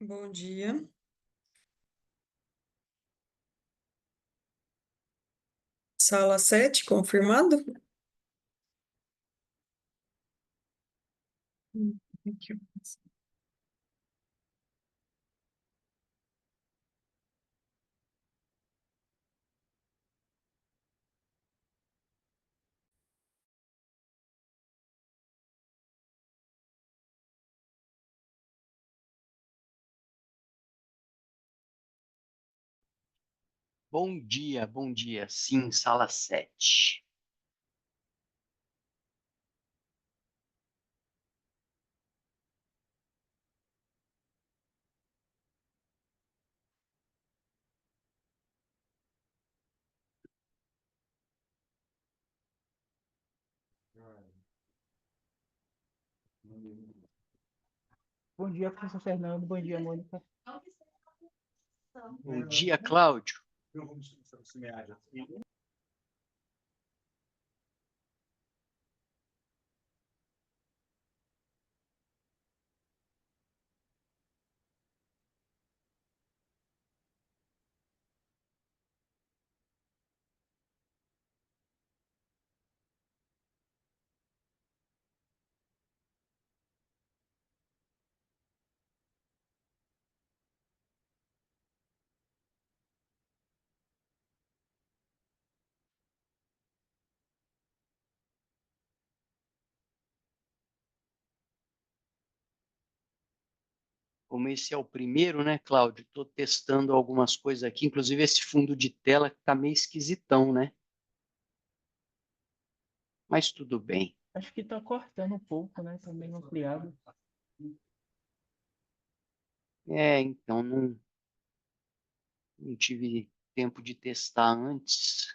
Bom dia. Sala 7, confirmado? Aqui. Bom dia, bom dia. Sim, sala 7. Bom dia, professor Fernando. Bom dia, Mônica. Bom dia, Cláudio. Como esse é o primeiro, né, Cláudio? Estou testando algumas coisas aqui, inclusive esse fundo de tela que está meio esquisitão, né? Mas tudo bem. Acho que está cortando um pouco, né? Tá meio ampliado. Então não tive tempo de testar antes.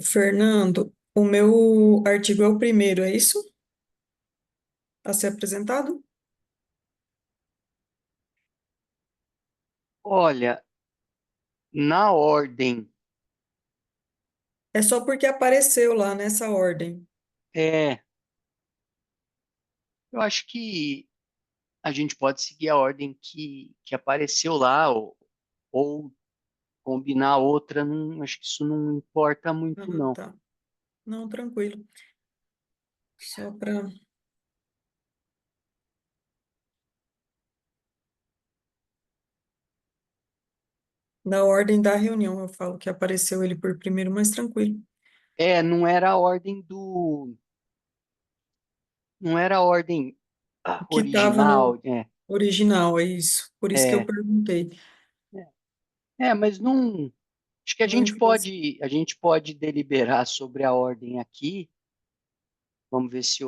Fernando, o meu artigo é o primeiro, é isso? A ser apresentado? Olha, na ordem, É só porque apareceu lá nessa ordem. é, eu acho que a gente pode seguir a ordem que apareceu lá, ou combinar outra, não, acho que isso não importa Ah, muito, não. tá. Não, tranquilo. Só para. Na ordem da reunião, eu falo que apareceu ele por primeiro, mas tranquilo. Não era a ordem do. Não era a ordem Que estava no original, né? original, é isso. Por isso que eu É, perguntei. mas não. Acho que Não influencia. a gente pode deliberar sobre a ordem aqui. Vamos ver se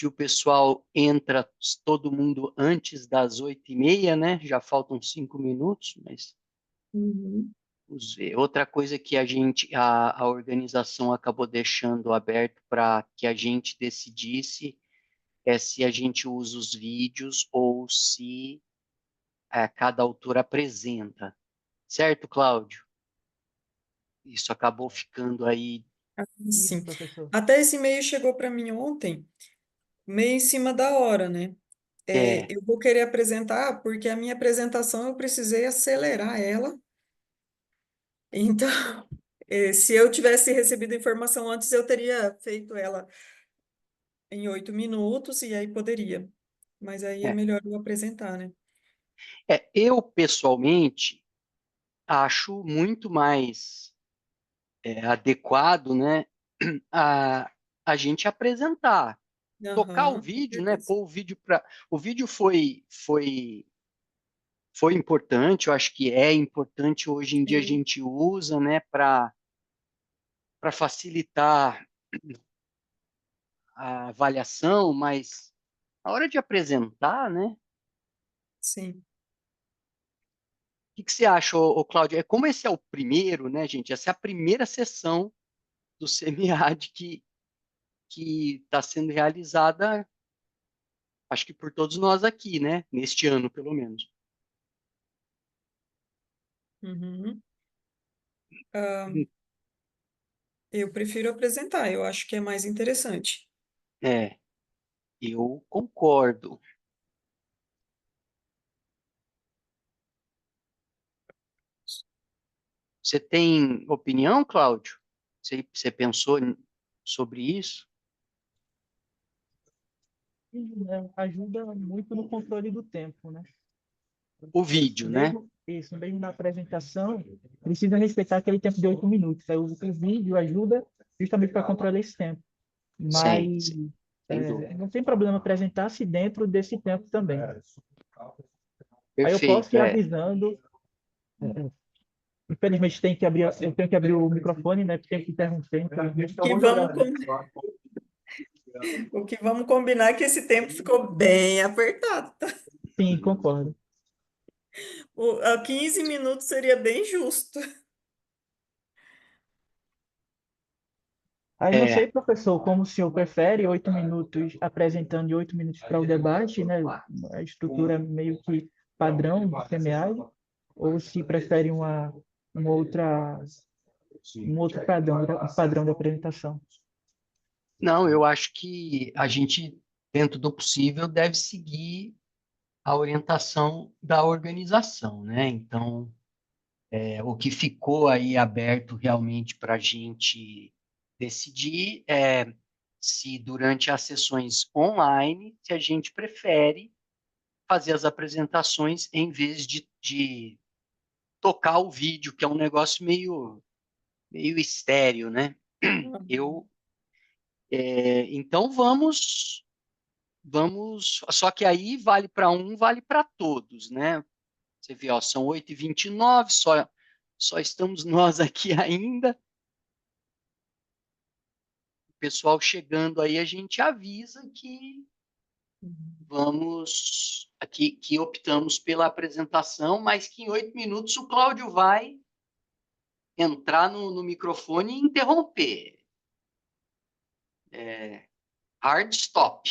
o pessoal entra todo mundo antes das 8h30, né? Já faltam 5 minutos, mas Uhum. vamos ver. Outra coisa que a organização acabou deixando aberto para que a gente decidisse é se a gente usa os vídeos ou se cada autor apresenta. certo, Cláudio? Isso acabou ficando aí. Isso, Sim. professor. Até esse e-mail chegou para mim ontem, meio em cima da hora, né? É, Eu vou querer apresentar, porque a minha apresentação eu precisei acelerar ela. Então, se eu tivesse recebido a informação antes, eu teria feito ela em 8 minutos e aí poderia. Mas aí é é, melhor eu apresentar, né? eu pessoalmente acho muito mais adequado, né, a, a gente apresentar, tocar o Aham, com vídeo, né, certeza. pôr o vídeo para. O vídeo foi importante, eu acho que é importante hoje em dia a Sim, gente usa, né, para facilitar a avaliação, mas na hora de apresentar, né, o sim. que você acha, Cláudio? Como esse é o primeiro, né, gente? Essa é a primeira sessão do SEMIAD que está sendo realizada, acho que por todos nós aqui, né? Neste ano, pelo menos. Uhum. Eu prefiro apresentar, eu acho que é mais interessante. É, eu concordo. Você tem opinião, Cláudio? Você pensou sobre isso? E, né, ajuda muito no controle do tempo, né? O vídeo, né? Mesmo na apresentação, precisa respeitar aquele tempo de 8 minutos. Aí o vídeo ajuda justamente para controlar esse tempo. Mas Sim, sim, sem dúvida. não tem problema apresentar-se dentro desse tempo também. Aí eu posso Perfeito, ir é. avisando. Infelizmente eu tenho que abrir o microfone, né? Porque tem que interromper. Infelizmente. Que vamos, o que vamos combinar é que esse tempo ficou bem apertado, tá? Sim, concordo. A 15 minutos seria bem justo. Aí não sei, É, professor, como o senhor prefere 8 minutos apresentando e 8 minutos para o debate, né? A estrutura meio que padrão do semiárido, ou se prefere uma outra, um outro padrão de apresentação. não, eu acho que a gente, dentro do possível, deve seguir a orientação da organização, né? Então, o que ficou aí aberto realmente para a gente decidir é se durante as sessões online, se a gente prefere fazer as apresentações em vez de tocar o vídeo, que é um negócio meio estéreo, né? Eu, então vamos, só que aí vale para um, vale para todos, né? Você vê, ó, são 8h29, só estamos nós aqui ainda. O pessoal chegando aí, a gente avisa que vamos aqui que optamos pela apresentação, mas que em 8 minutos o Cláudio vai entrar no microfone e interromper. Hard stop.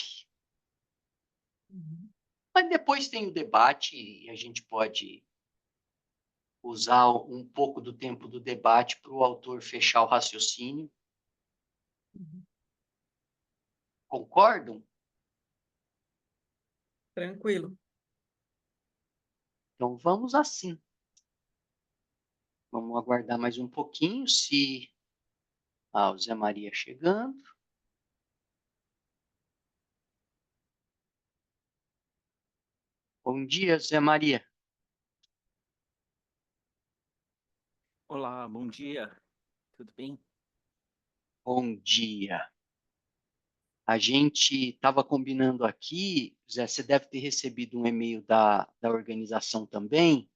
Mas depois tem o debate e a gente pode usar um pouco do tempo do debate para o autor fechar o raciocínio. Concordam? Tranquilo. Então vamos assim. Vamos aguardar mais um pouquinho, se o Zé Maria chegando. Bom dia, Zé Maria. Olá, bom dia. Tudo bem? Bom dia. A gente estava combinando aqui, Zé, você deve ter recebido um e-mail da organização também.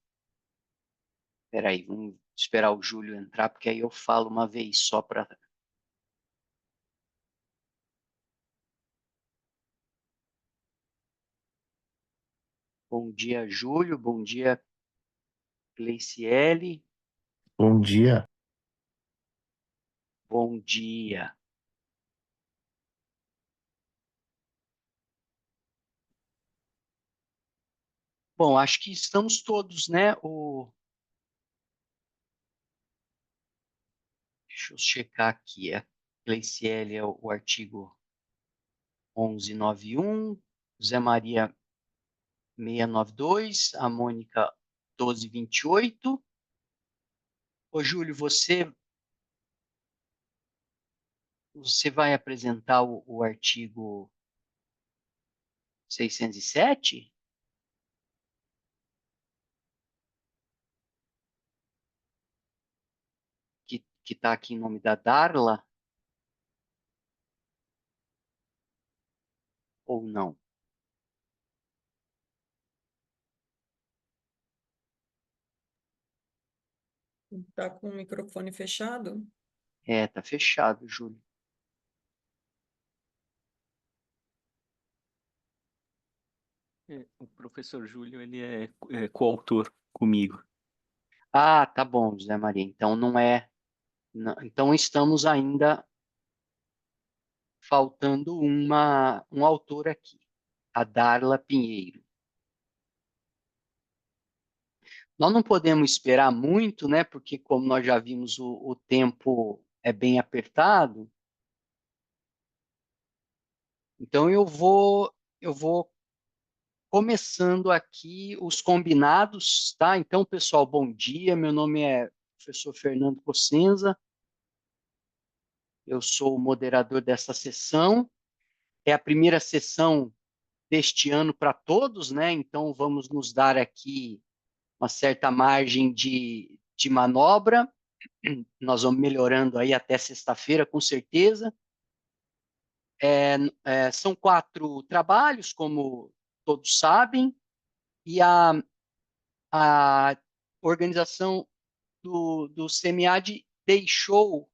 Espera aí, vamos esperar o Júlio entrar, porque aí eu falo uma vez só para. Bom dia, Júlio. Bom dia, Gleiciele. Bom dia. Bom dia. Bom, acho que estamos todos, né? Deixa eu checar aqui. A Cleiciele é o artigo 1191, Zé Maria 692, a Mônica 1228. Ô, Júlio, você vai apresentar o artigo 607? Que está aqui em nome da Darla, ou não? Está com o microfone fechado? É, tá fechado, Júlio. O professor Júlio, ele é coautor comigo. Ah, tá bom, Zé Maria. Então não é. Então estamos ainda faltando um autor aqui, a Darla Pinheiro. Nós não podemos esperar muito, né? Porque como nós já vimos, o tempo é bem apertado. Então eu vou começando aqui os combinados, tá? Então, pessoal, bom dia. Meu nome é professor Fernando Cossenza. Eu sou o moderador dessa sessão. É a primeira sessão deste ano para todos, né? Então, vamos nos dar aqui uma certa margem de manobra. Nós vamos melhorando aí até sexta-feira, com certeza. São 4 trabalhos, como todos sabem, e a organização do SEMIAD deixou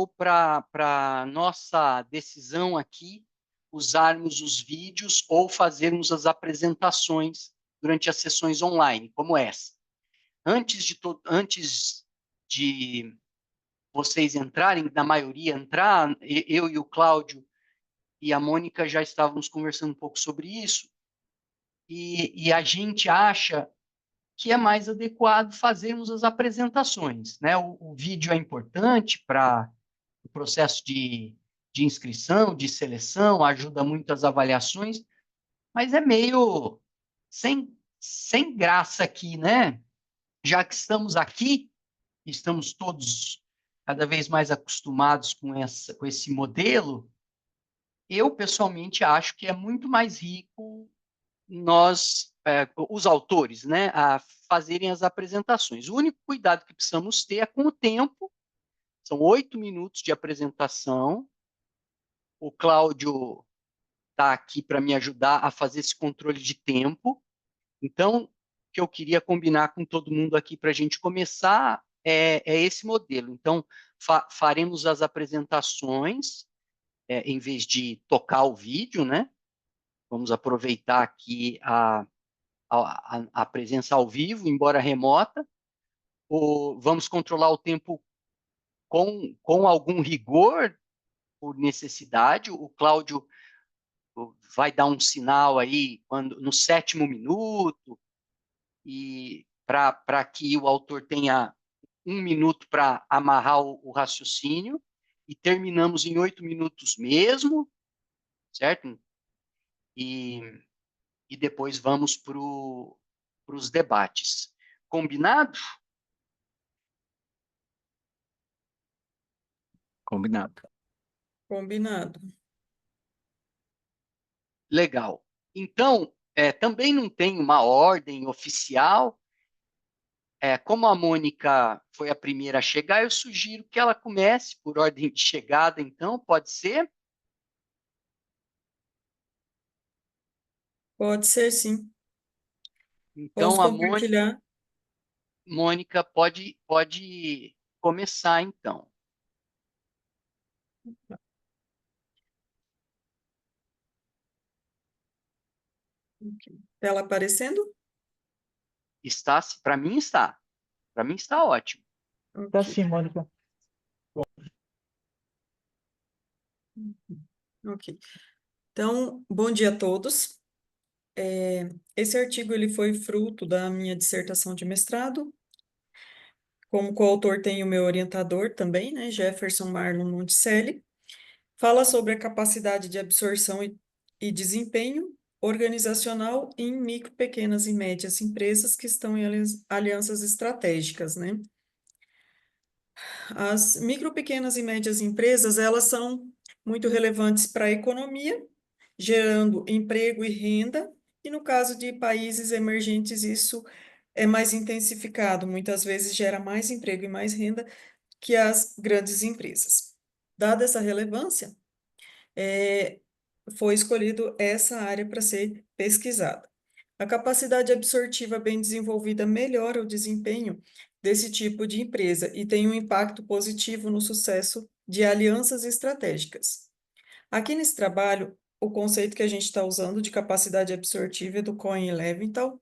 para nossa decisão aqui usarmos os vídeos ou fazermos as apresentações durante as sessões online, como essa. Antes de vocês entrarem, da maioria entrar, eu e o Cláudio e a Mônica já estávamos conversando um pouco sobre isso, e a gente acha que é mais adequado fazermos as apresentações, né? O vídeo é importante para o processo de inscrição, de seleção, ajuda muito as avaliações, mas é meio sem graça aqui, né? Já que estamos aqui, estamos todos cada vez mais acostumados com esse modelo, eu pessoalmente acho que é muito mais rico os autores, né, a fazerem as apresentações. O único cuidado que precisamos ter é com o tempo. São 8 minutos de apresentação. O Cláudio está aqui para me ajudar a fazer esse controle de tempo. Então, o que eu queria combinar com todo mundo aqui para a gente começar é esse modelo. Então, faremos as apresentações em vez de tocar o vídeo, né? Vamos aproveitar aqui a presença ao vivo, embora remota. Vamos controlar o tempo com algum rigor, por necessidade. O Cláudio vai dar um sinal aí no 7º minuto, e para que o autor tenha 1 minuto para amarrar o raciocínio, e terminamos em 8 minutos mesmo, certo? E depois vamos para os debates. Combinado? Combinado. Combinado. Legal. Então, também não tem uma ordem oficial. Como a Mônica foi a primeira a chegar, eu sugiro que ela comece por ordem de chegada, então, pode ser? Pode ser, sim. Posso Então, a compartilhar? Mônica pode começar, então. Tela aparecendo? Para mim está. Para mim está ótimo. Tá Ok. sim, Mônica. Ok. Então, bom dia a todos. Esse artigo ele foi fruto da minha dissertação de mestrado, como coautor tem o meu orientador também, né, Jefferson Marlon Monticelli, fala sobre a capacidade de absorção e desempenho organizacional em micro, pequenas e médias empresas que estão em alianças estratégicas, né? As micro, pequenas e médias empresas, elas são muito relevantes para a economia, gerando emprego e renda, e no caso de países emergentes, isso é mais intensificado, muitas vezes gera mais emprego e mais renda que as grandes empresas. Dada essa relevância, foi escolhido essa área para ser pesquisada. A capacidade absortiva bem desenvolvida melhora o desempenho desse tipo de empresa e tem um impacto positivo no sucesso de alianças estratégicas. Aqui nesse trabalho, o conceito que a gente está usando de capacidade absortiva é do Cohen e Leventhal,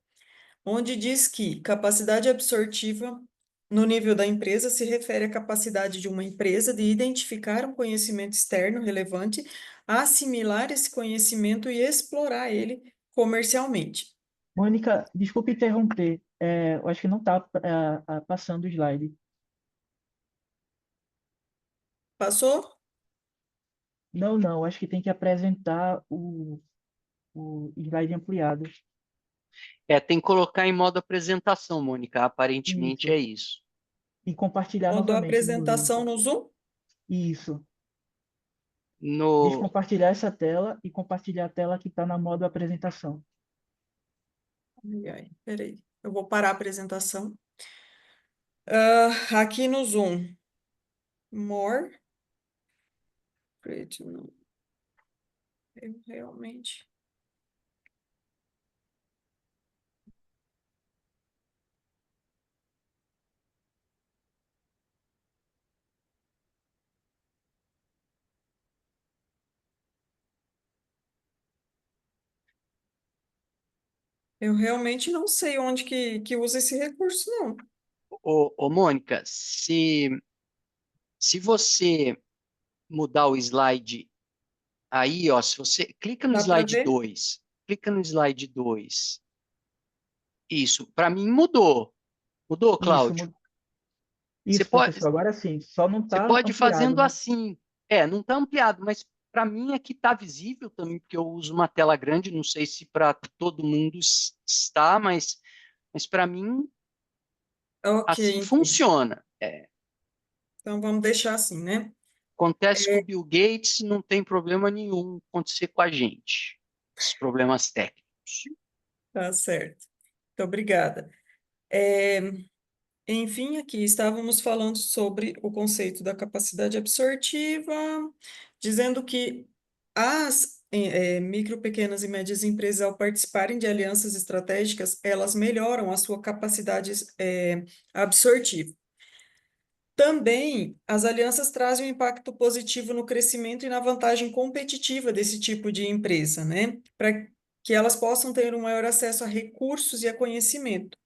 onde diz que capacidade absortiva no nível da empresa se refere à capacidade de uma empresa de identificar um conhecimento externo relevante, assimilar esse conhecimento e explorar ele comercialmente. Mônica, desculpe interromper. Eu acho que não está passando o slide. Passou? Não, não. Acho que tem que apresentar o slide ampliado. Tem que colocar em modo apresentação, Mônica. Aparentemente Isso. é isso. E compartilhar Mandou a novamente no Zoom. apresentação no Zoom? Isso. No, Descompartilhar essa tela e compartilhar a tela que está na modo apresentação. Ai, ai, peraí. Eu vou parar a apresentação. Aqui no Zoom. More. Create new. Eu realmente. Eu realmente não sei onde que usa esse recurso, não. Mônica, se você mudar o slide aí, ó, se você clica no Dá para slide ver? 2, clica no slide 2. Isso, para mim mudou. Mudou, Isso, Cláudio? Você isso, pode, professor. Agora sim. Só não você está pode ir ampliado, fazendo né? assim. Não está ampliado, mas para mim aqui está visível também, porque eu uso uma tela grande. Não sei se para todo mundo está, mas para mim Ok, assim então. funciona. Então vamos deixar assim, né? Acontece com o Bill Gates, não tem problema nenhum acontecer com a gente. Os problemas técnicos. Tá certo. Muito obrigada. É, enfim, aqui estávamos falando sobre o conceito da capacidade absortiva, dizendo que as micro, pequenas e médias empresas, ao participarem de alianças estratégicas, elas melhoram a sua capacidade absortiva. Também, as alianças trazem um impacto positivo no crescimento e na vantagem competitiva desse tipo de empresa, né? Para que elas possam ter um maior acesso a recursos e a conhecimento,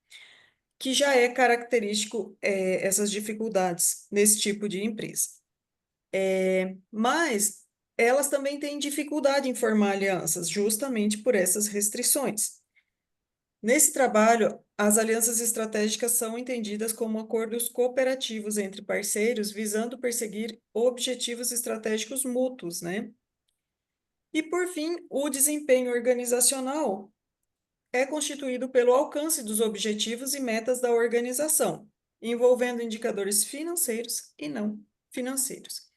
que já é característico, essas dificuldades nesse tipo de empresa. Mas elas também têm dificuldade em formar alianças, justamente por essas restrições. Nesse trabalho, as alianças estratégicas são entendidas como acordos cooperativos entre parceiros visando perseguir objetivos estratégicos mútuos, né? E, por fim, o desempenho organizacional é constituído pelo alcance dos objetivos e metas da organização, envolvendo indicadores financeiros e não financeiros.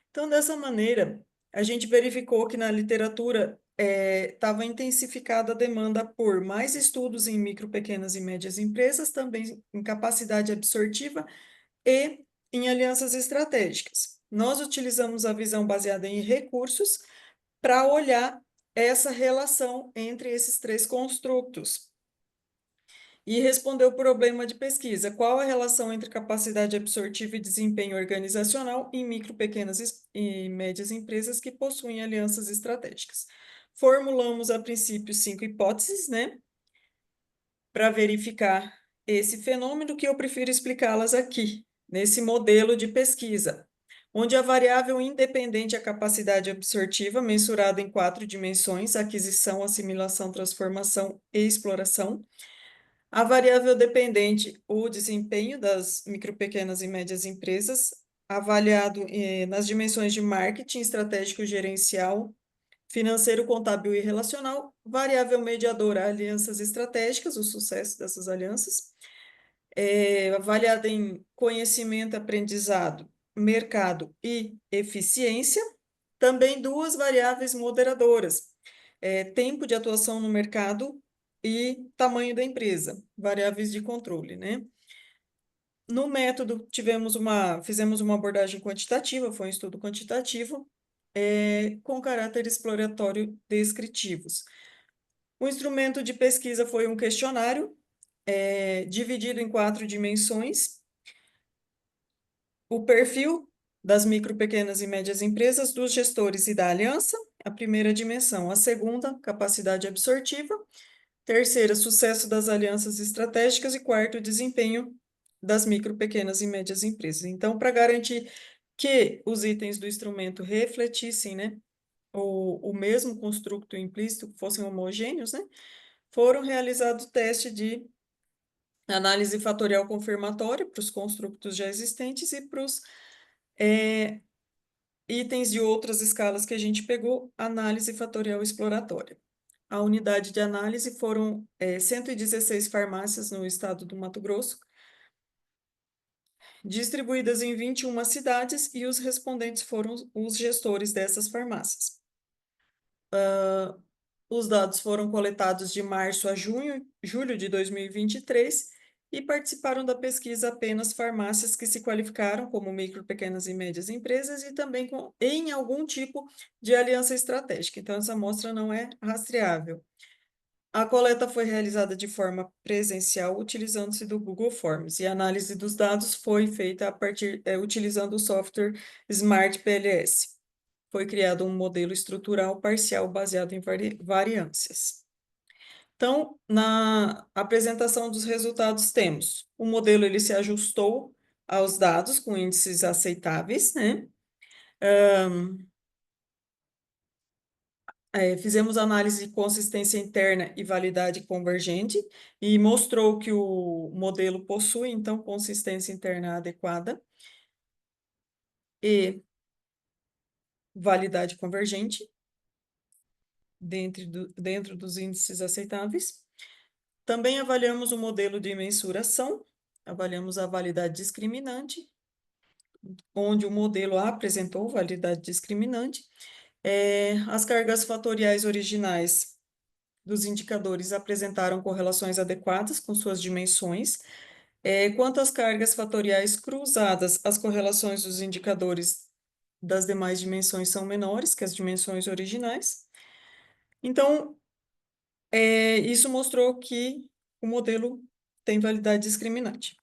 Então, dessa maneira, a gente verificou que na literatura estava intensificada a demanda por mais estudos em micro, pequenas e médias empresas, também em capacidade absortiva e em alianças estratégicas. Nós utilizamos a visão baseada em recursos para olhar essa relação entre esses três construtos e responder o problema de pesquisa. Qual a relação entre capacidade absortiva e desempenho organizacional em micro, pequenas e médias empresas que possuem alianças estratégicas? Formulamos a princípio 5 hipóteses, né, para verificar esse fenômeno, que eu prefiro explicá-las aqui, nesse modelo de pesquisa, onde a variável independente é a capacidade absortiva, mensurada em 4 dimensões: aquisição, assimilação, transformação e exploração. A variável dependente, o desempenho das micro, pequenas e médias empresas, avaliado nas dimensões de marketing, estratégico, gerencial, financeiro, contábil e relacional. Variável mediadora, alianças estratégicas, o sucesso dessas alianças. Avaliada em conhecimento, aprendizado, mercado e eficiência. Também duas variáveis moderadoras, tempo de atuação no mercado e tamanho da empresa, variáveis de controle, né? No método, fizemos uma abordagem quantitativa, foi um estudo quantitativo, com caráter exploratório descritivos. O instrumento de pesquisa foi um questionário, dividido em 4 dimensões. O perfil das micro, pequenas e médias empresas, dos gestores e da aliança, a primeira dimensão. A segunda, capacidade absortiva. Terceira, sucesso das alianças estratégicas. E quarto, desempenho das micro, pequenas e médias empresas. Então, para garantir que os itens do instrumento refletissem, né, o mesmo construto implícito, fossem homogêneos, né, foram realizados testes de análise fatorial confirmatória para os construtos já existentes e para os itens de outras escalas que a gente pegou, análise fatorial exploratória. A unidade de análise foram 116 farmácias no estado do Mato Grosso, distribuídas em 21 cidades, e os respondentes foram os gestores dessas farmácias. Os dados foram coletados de março a julho de 2023, e participaram da pesquisa apenas farmácias que se qualificaram como micro, pequenas e médias empresas e também em algum tipo de aliança estratégica. Então, essa amostra não é rastreável. A coleta foi realizada de forma presencial, utilizando-se do Google Forms, e a análise dos dados foi feita utilizando o software Smart PLS. Foi criado um modelo estrutural parcial baseado em variâncias. Então, na apresentação dos resultados, temos o modelo, ele se ajustou aos dados com índices aceitáveis, né? Fizemos análise de consistência interna e validade convergente, e mostrou que o modelo possui, então, consistência interna adequada e validade convergente dentro dos índices aceitáveis. Também avaliamos o modelo de mensuração, avaliamos a validade discriminante, onde o modelo apresentou validade discriminante. As cargas fatoriais originais dos indicadores apresentaram correlações adequadas com suas dimensões. Quanto às cargas fatoriais cruzadas, as correlações dos indicadores das demais dimensões são menores que as dimensões originais. Então, isso mostrou que o modelo tem validade discriminante.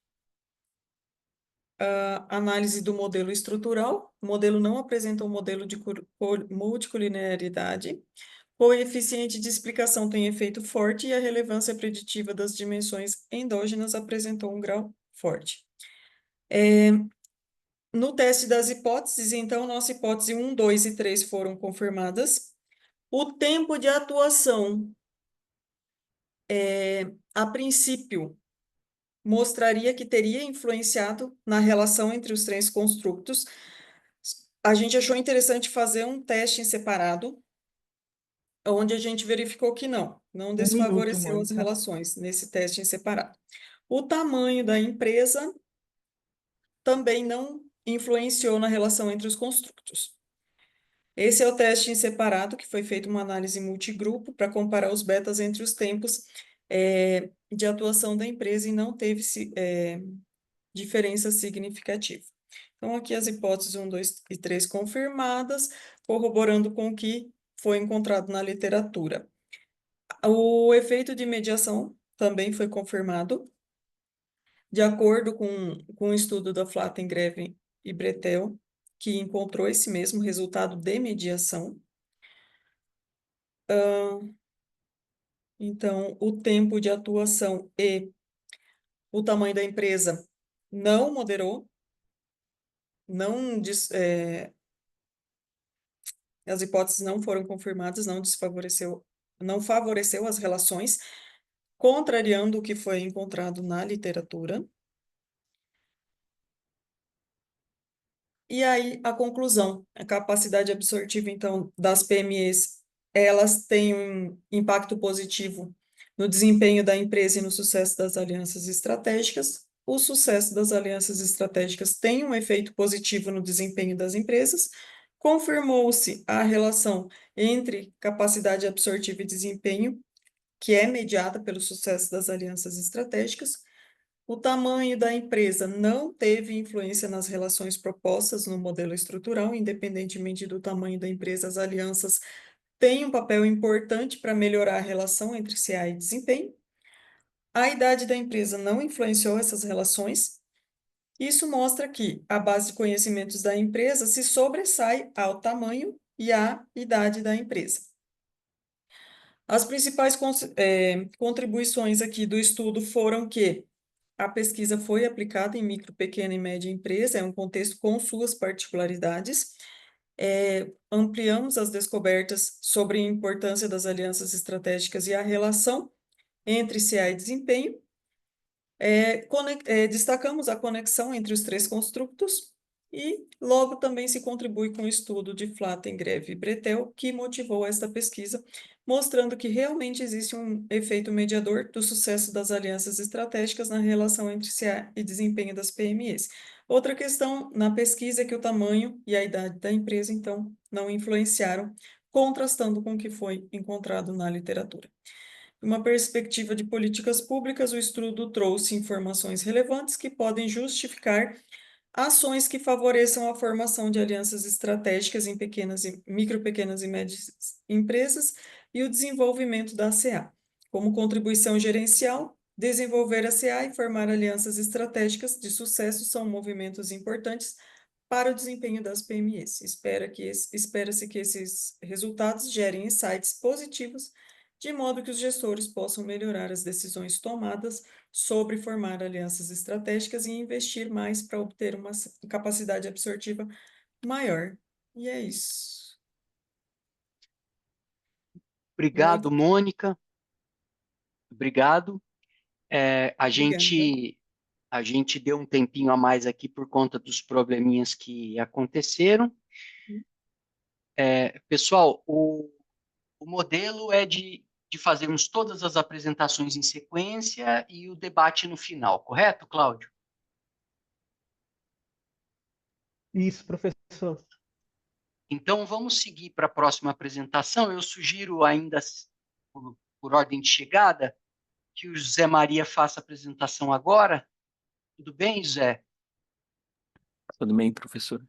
A análise do modelo estrutural: o modelo não apresenta um modelo de multicolinearidade. Coeficiente de explicação tem efeito forte, e a relevância preditiva das dimensões endógenas apresentou um grau forte. No teste das hipóteses, então, nossa hipótese 1, 2 e 3 foram confirmadas. O tempo de atuação, a princípio, mostraria que teria influenciado na relação entre os 3 construtos. A gente achou interessante fazer um teste em separado, onde a gente verificou que não minuto, desfavoreceu as Mônica. relações nesse teste em separado. O tamanho da empresa também não influenciou na relação entre os construtos. Esse é o teste em separado, que foi feita uma análise multigrupo para comparar os betas entre os tempos de atuação da empresa, e não teve diferença significativa. Então, aqui as hipóteses 1, 2 e 3 confirmadas, corroborando com o que foi encontrado na literatura. O efeito de mediação também foi confirmado, de acordo com o estudo da Flatten, Greven e Bretel, que encontrou esse mesmo resultado de mediação. Então, o tempo de atuação e o tamanho da empresa não moderou, as hipóteses não foram confirmadas, não favoreceu as relações. contrariando o que foi encontrado na literatura. E aí, a conclusão, a capacidade absortiva, então, das PMEs, elas têm um impacto positivo no desempenho da empresa e no sucesso das alianças estratégicas. O sucesso das alianças estratégicas tem um efeito positivo no desempenho das empresas. Confirmou-se a relação entre capacidade absortiva e desempenho, que é mediada pelo sucesso das alianças estratégicas. O tamanho da empresa não teve influência nas relações propostas no modelo estrutural, independentemente do tamanho da empresa, as alianças têm um papel importante para melhorar a relação entre CA e desempenho. A idade da empresa não influenciou essas relações. Isso mostra que a base de conhecimentos da empresa se sobressai ao tamanho e à idade da empresa. As principais contribuições aqui do estudo foram que a pesquisa foi aplicada em micro, pequena e média empresa, é um contexto com suas particularidades. Ampliamos as descobertas sobre a importância das alianças estratégicas e a relação entre CA e desempenho. Destacamos a conexão entre os três construtos e logo também se contribui com o estudo de Flatten, Greve e Bretel, que motivou esta pesquisa, mostrando que realmente existe um efeito mediador do sucesso das alianças estratégicas na relação entre CA e desempenho das PMEs. Outra questão na pesquisa é que o tamanho e a idade da empresa, então, não influenciaram, contrastando com o que foi encontrado na literatura. Uma perspectiva de políticas públicas, o estudo trouxe informações relevantes que podem justificar ações que favoreçam a formação de alianças estratégicas em micro, pequenas e médias empresas e o desenvolvimento da CA. Como contribuição gerencial, desenvolver a CA e formar alianças estratégicas de sucesso são movimentos importantes para o desempenho das PMEs. Espera-se que esses resultados gerem insights positivos, de modo que os gestores possam melhorar as decisões tomadas sobre formar alianças estratégicas e investir mais para obter uma capacidade absortiva maior. E é isso. Obrigado, Muito Mônica. Obrigado. A obrigada. gente deu um tempinho a mais aqui por conta dos probleminhas que aconteceram. Pessoal, o modelo é de fazermos todas as apresentações em sequência e o debate no final, correto, Cláudio? Isso, professor. Então, vamos seguir para a próxima apresentação. Eu sugiro ainda, por ordem de chegada, que o José Maria faça a apresentação agora. Tudo bem, José? Tudo bem, professor?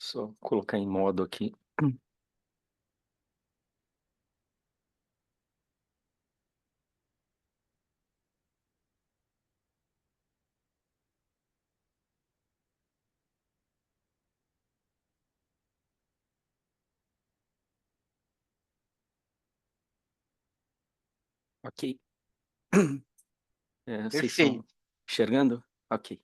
Só colocar em modo aqui. Ok. Vocês estão Perfeito. enxergando? Ok.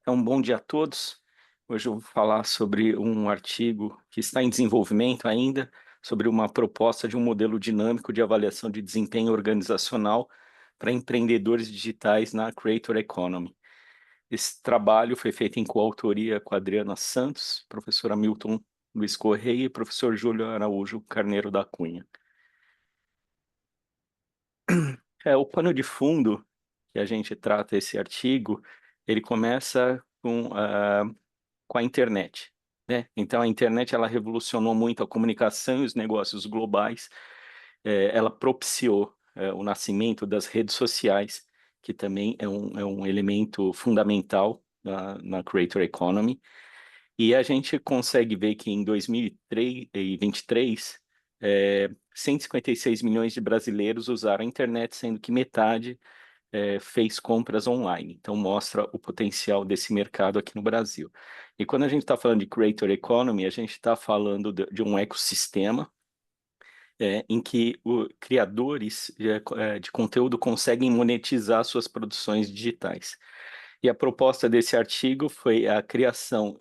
Então, bom dia a todos. Hoje eu vou falar sobre um artigo que está em desenvolvimento ainda, sobre uma proposta de um modelo dinâmico de avaliação de desempenho organizacional para empreendedores digitais na Creator Economy. Esse trabalho foi feito em coautoria com a Adriana Santos, professor Hamilton Luiz Correia e professor Júlio Araújo Carneiro da Cunha. O pano de fundo que a gente trata esse artigo, ele começa com a internet, né? Então, a internet ela revolucionou muito a comunicação e os negócios globais. Ela propiciou o nascimento das redes sociais, que também é um elemento fundamental na Creator Economy. E a gente consegue ver que em 2023, 156 milhões de brasileiros usaram a internet, sendo que metade fez compras online. Então, mostra o potencial desse mercado aqui no Brasil. E quando a gente está falando de Creator Economy, a gente está falando de um ecossistema em que criadores de conteúdo conseguem monetizar suas produções digitais. E a proposta desse artigo foi a criação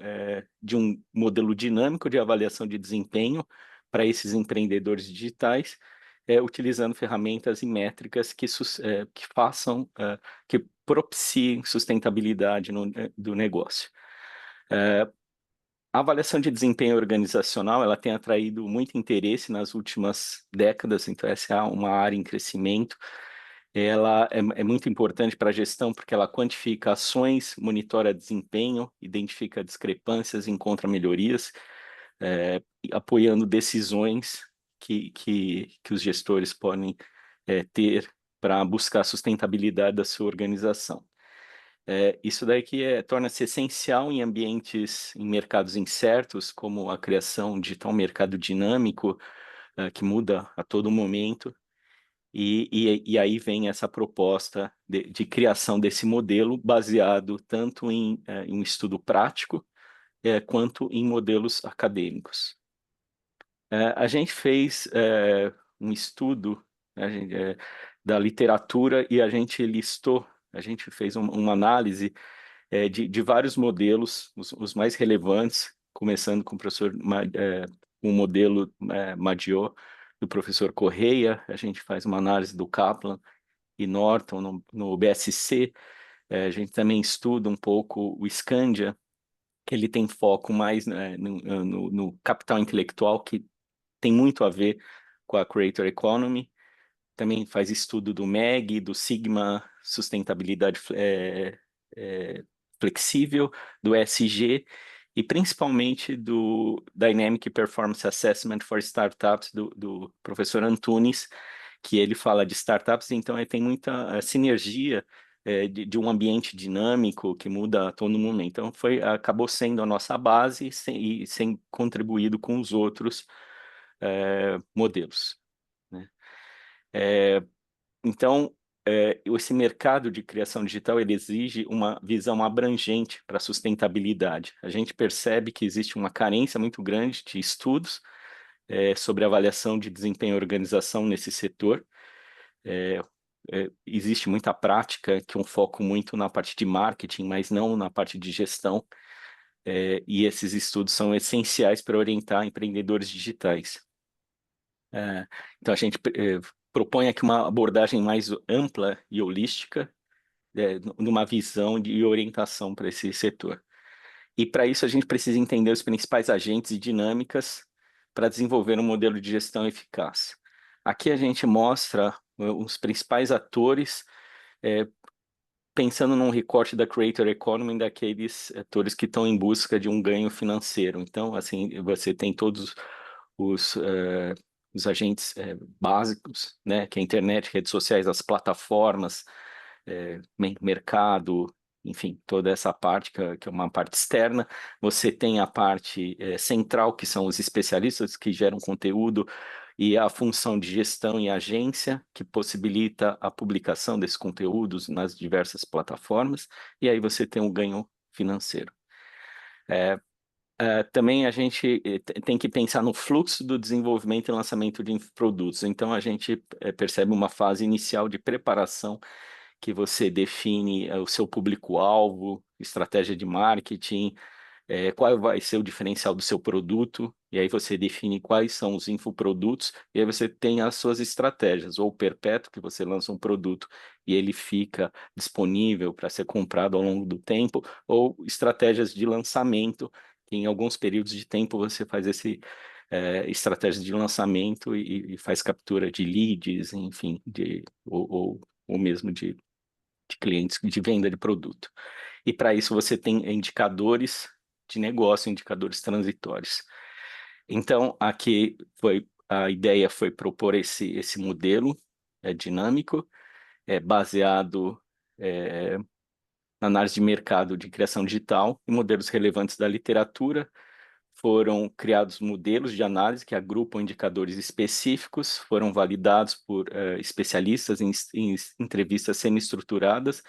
de um modelo dinâmico de avaliação de desempenho para esses empreendedores digitais, utilizando ferramentas e métricas que façam, que propiciem sustentabilidade do negócio. A avaliação de desempenho organizacional, ela tem atraído muito interesse nas últimas décadas, então essa é uma área em crescimento. Ela é muito importante para a gestão porque ela quantifica ações, monitora desempenho, identifica discrepâncias, encontra melhorias, apoiando decisões que os gestores podem ter para buscar a sustentabilidade da sua organização. Isso daí que torna-se essencial em ambientes, em mercados incertos, como a criação de tal mercado dinâmico, que muda a todo momento. E aí vem essa proposta de criação desse modelo baseado tanto em um estudo prático, quanto em modelos acadêmicos. A gente fez um estudo, da literatura e a gente listou, a gente fez uma análise de vários modelos, os mais relevantes, começando com o modelo Maggio, do professor Correia. A gente faz uma análise do Kaplan e Norton no BSC. A gente também estuda um pouco o Scandia, que ele tem foco mais no capital intelectual, que tem muito a ver com a Creator Economy. Também faz estudo do MEG, do Sigma Sustentabilidade Flexível, do ESG e principalmente do Dynamic Performance Assessment for Startups, do professor Antunes, que ele fala de startups, então ele tem muita sinergia de um ambiente dinâmico que muda a todo momento. Então acabou sendo a nossa base e sem contribuído com os outros modelos, né? Então, esse mercado de criação digital ele exige uma visão abrangente para a sustentabilidade. A gente percebe que existe uma carência muito grande de estudos sobre avaliação de desempenho e organização nesse setor. Existe muita prática que um foco muito na parte de marketing, mas não na parte de gestão. E esses estudos são essenciais para orientar empreendedores digitais. Então, a gente propõe aqui uma abordagem mais ampla e holística, numa visão de orientação para esse setor. E para isso a gente precisa entender os principais agentes e dinâmicas para desenvolver um modelo de gestão eficaz. Aqui a gente mostra os principais atores, pensando num recorte da Creator Economy, daqueles atores que estão em busca de um ganho financeiro. Então, assim, você tem todos os agentes básicos, né, que é a internet, redes sociais, as plataformas, mercado, enfim, toda essa parte que é uma parte externa. Você tem a parte central, que são os especialistas que geram conteúdo, e a função de gestão e agência, que possibilita a publicação desses conteúdos nas diversas plataformas, e aí você tem um ganho financeiro. Também a gente tem que pensar no fluxo do desenvolvimento e lançamento de produtos. Então, a gente percebe uma fase inicial de preparação, que você define o seu público-alvo, estratégia de marketing, qual vai ser o diferencial do seu produto, e aí você define quais são os infoprodutos, e aí você tem as suas estratégias, ou perpétuo, que você lança um produto e ele fica disponível para ser comprado ao longo do tempo, ou estratégias de lançamento, que em alguns períodos de tempo você faz estratégias de lançamento e faz captura de leads, enfim, ou mesmo de clientes de venda de produto. E para isso você tem indicadores de negócio, indicadores transitórios. Então, aqui a ideia foi propor esse modelo dinâmico, baseado na análise de mercado de criação digital e modelos relevantes da literatura. Foram criados modelos de análise que agrupam indicadores específicos, foram validados por especialistas em entrevistas semi-estruturadas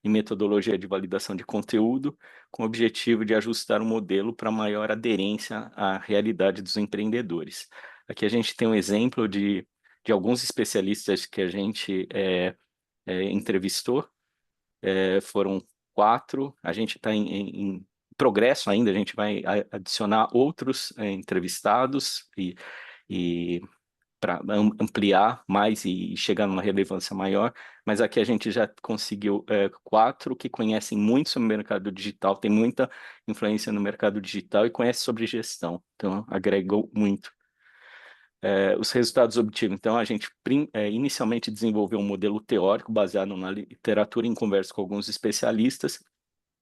e metodologia de validação de conteúdo, com o objetivo de ajustar o modelo para maior aderência à realidade dos empreendedores. Aqui a gente tem um exemplo de alguns especialistas que a gente entrevistou, foram 4, a gente está em progresso ainda, a gente vai adicionar outros entrevistados e para ampliar mais e chegar numa relevância maior, mas aqui a gente já conseguiu 4 que conhecem muito sobre o mercado digital, tem muita influência no mercado digital e conhece sobre gestão, então agregou muito. Os resultados obtidos. Então, a gente inicialmente desenvolveu um modelo teórico baseado na literatura em conversa com alguns especialistas.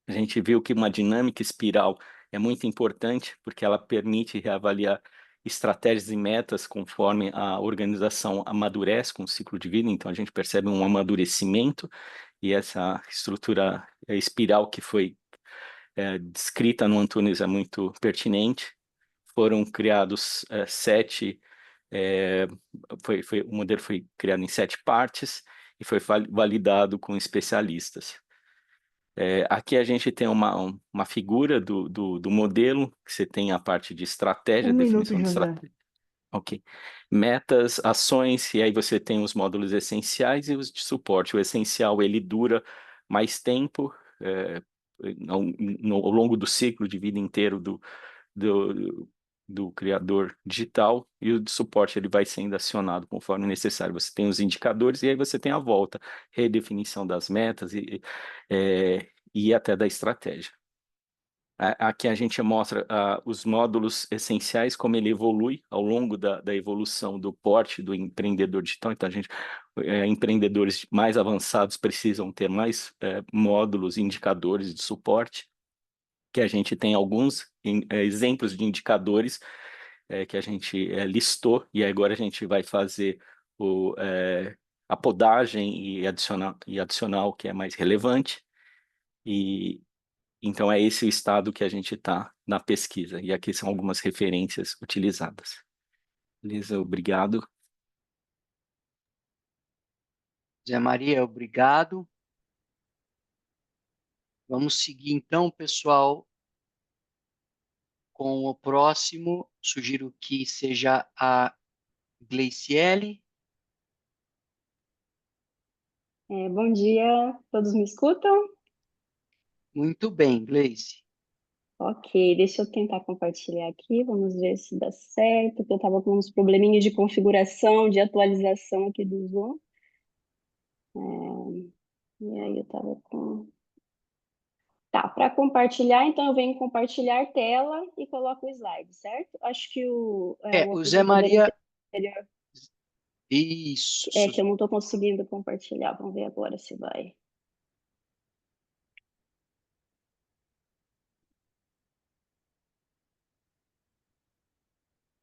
A gente viu que uma dinâmica espiral é muito importante, porque ela permite reavaliar estratégias e metas conforme a organização amadurece com o ciclo de vida. Então, a gente percebe um amadurecimento, e essa estrutura espiral que foi descrita no Antunes é muito pertinente. Foram criados 7 o modelo foi criado em 7 partes e foi validado com especialistas. Aqui a gente tem uma figura do modelo, que você tem a parte de estratégia, Um minuto, definição de José. estratégia. Ok. Metas, ações, e aí você tem os módulos essenciais e os de suporte. O essencial, ele dura mais tempo, ao longo do ciclo de vida inteiro do, do criador digital, e o de suporte ele vai sendo acionado conforme necessário. Você tem os indicadores e aí você tem a volta, redefinição das metas e até da estratégia. Aqui a gente mostra os módulos essenciais, como ele evolui ao longo da evolução do porte do empreendedor digital. Então, empreendedores mais avançados precisam ter mais módulos, indicadores de suporte, que a gente tem alguns exemplos de indicadores que a gente listou, e agora a gente vai fazer a podagem e adicionar o que é mais relevante. Então, é esse o estado que a gente está na pesquisa. E aqui são algumas referências utilizadas. Beleza? Obrigado. Zé Maria, obrigado. Vamos seguir então, pessoal, com o próximo. Sugiro que seja a Gleiciele. Bom dia, todos me escutam? Muito bem, Gleice. Ok, deixa eu tentar compartilhar aqui, vamos ver se dá certo, porque eu estava com uns probleminhas de configuração, de atualização aqui do Zoom. E aí eu estava com... Tá, para compartilhar, então eu venho compartilhar tela e coloco o slide, certo? Acho que o O Zé apresentador Maria... anterior Isso. que eu não estou conseguindo compartilhar, vamos ver agora se vai.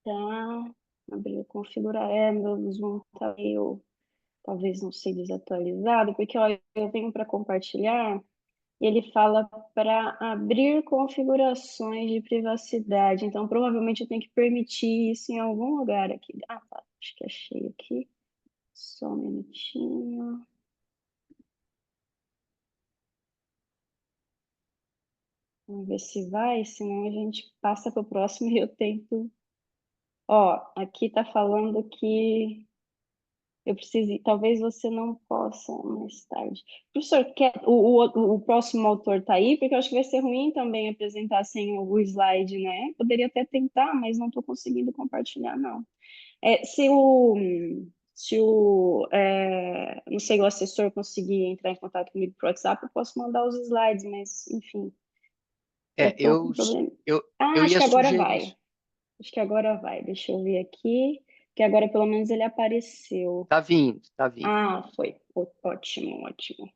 Tá, abrir configurar, meu Zoom tá meio, talvez não sei, desatualizado, porque ó, eu venho para compartilhar e ele fala para abrir configurações de privacidade, então provavelmente eu tenho que permitir isso em algum lugar aqui. Ah, tá, acho que achei aqui, só um minutinho. Vamos ver se vai, senão a gente passa para o próximo e eu tento. Ó, aqui está falando que eu preciso, talvez você não possa mais tarde. Professor, o próximo autor está aí? Porque eu acho que vai ser ruim também apresentar sem o slide, né? Poderia até tentar, mas não estou conseguindo compartilhar, não. Não sei, o assessor conseguir entrar em contato comigo por WhatsApp, eu posso mandar os slides, mas, enfim, eu estou com problema. eu Acho ia que agora sugerir. vai. Acho que agora vai. Deixa eu ver aqui, que agora pelo menos ele apareceu. Tá vindo, tá vindo. Ah, foi. Ótimo, ótimo.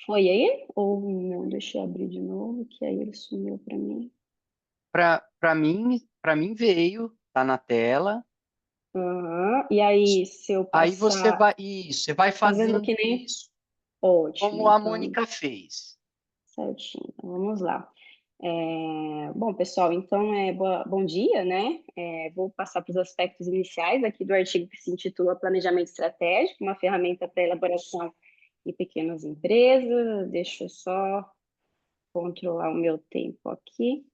Foi aí? Ou não? Deixa eu abrir de novo, que aí ele sumiu para mim. Para mim veio, tá na tela. E aí, se eu Aí você passar... você vai Fazendo fazendo que nem... isso Ótimo, como a então, Mônica fez. certinho. Então, vamos lá. Bom, pessoal, então, bom dia, né? Vou passar para os aspectos iniciais aqui do artigo que se intitula Planejamento Estratégico, uma ferramenta para elaboração de pequenas empresas. Deixa eu só controlar o meu tempo aqui.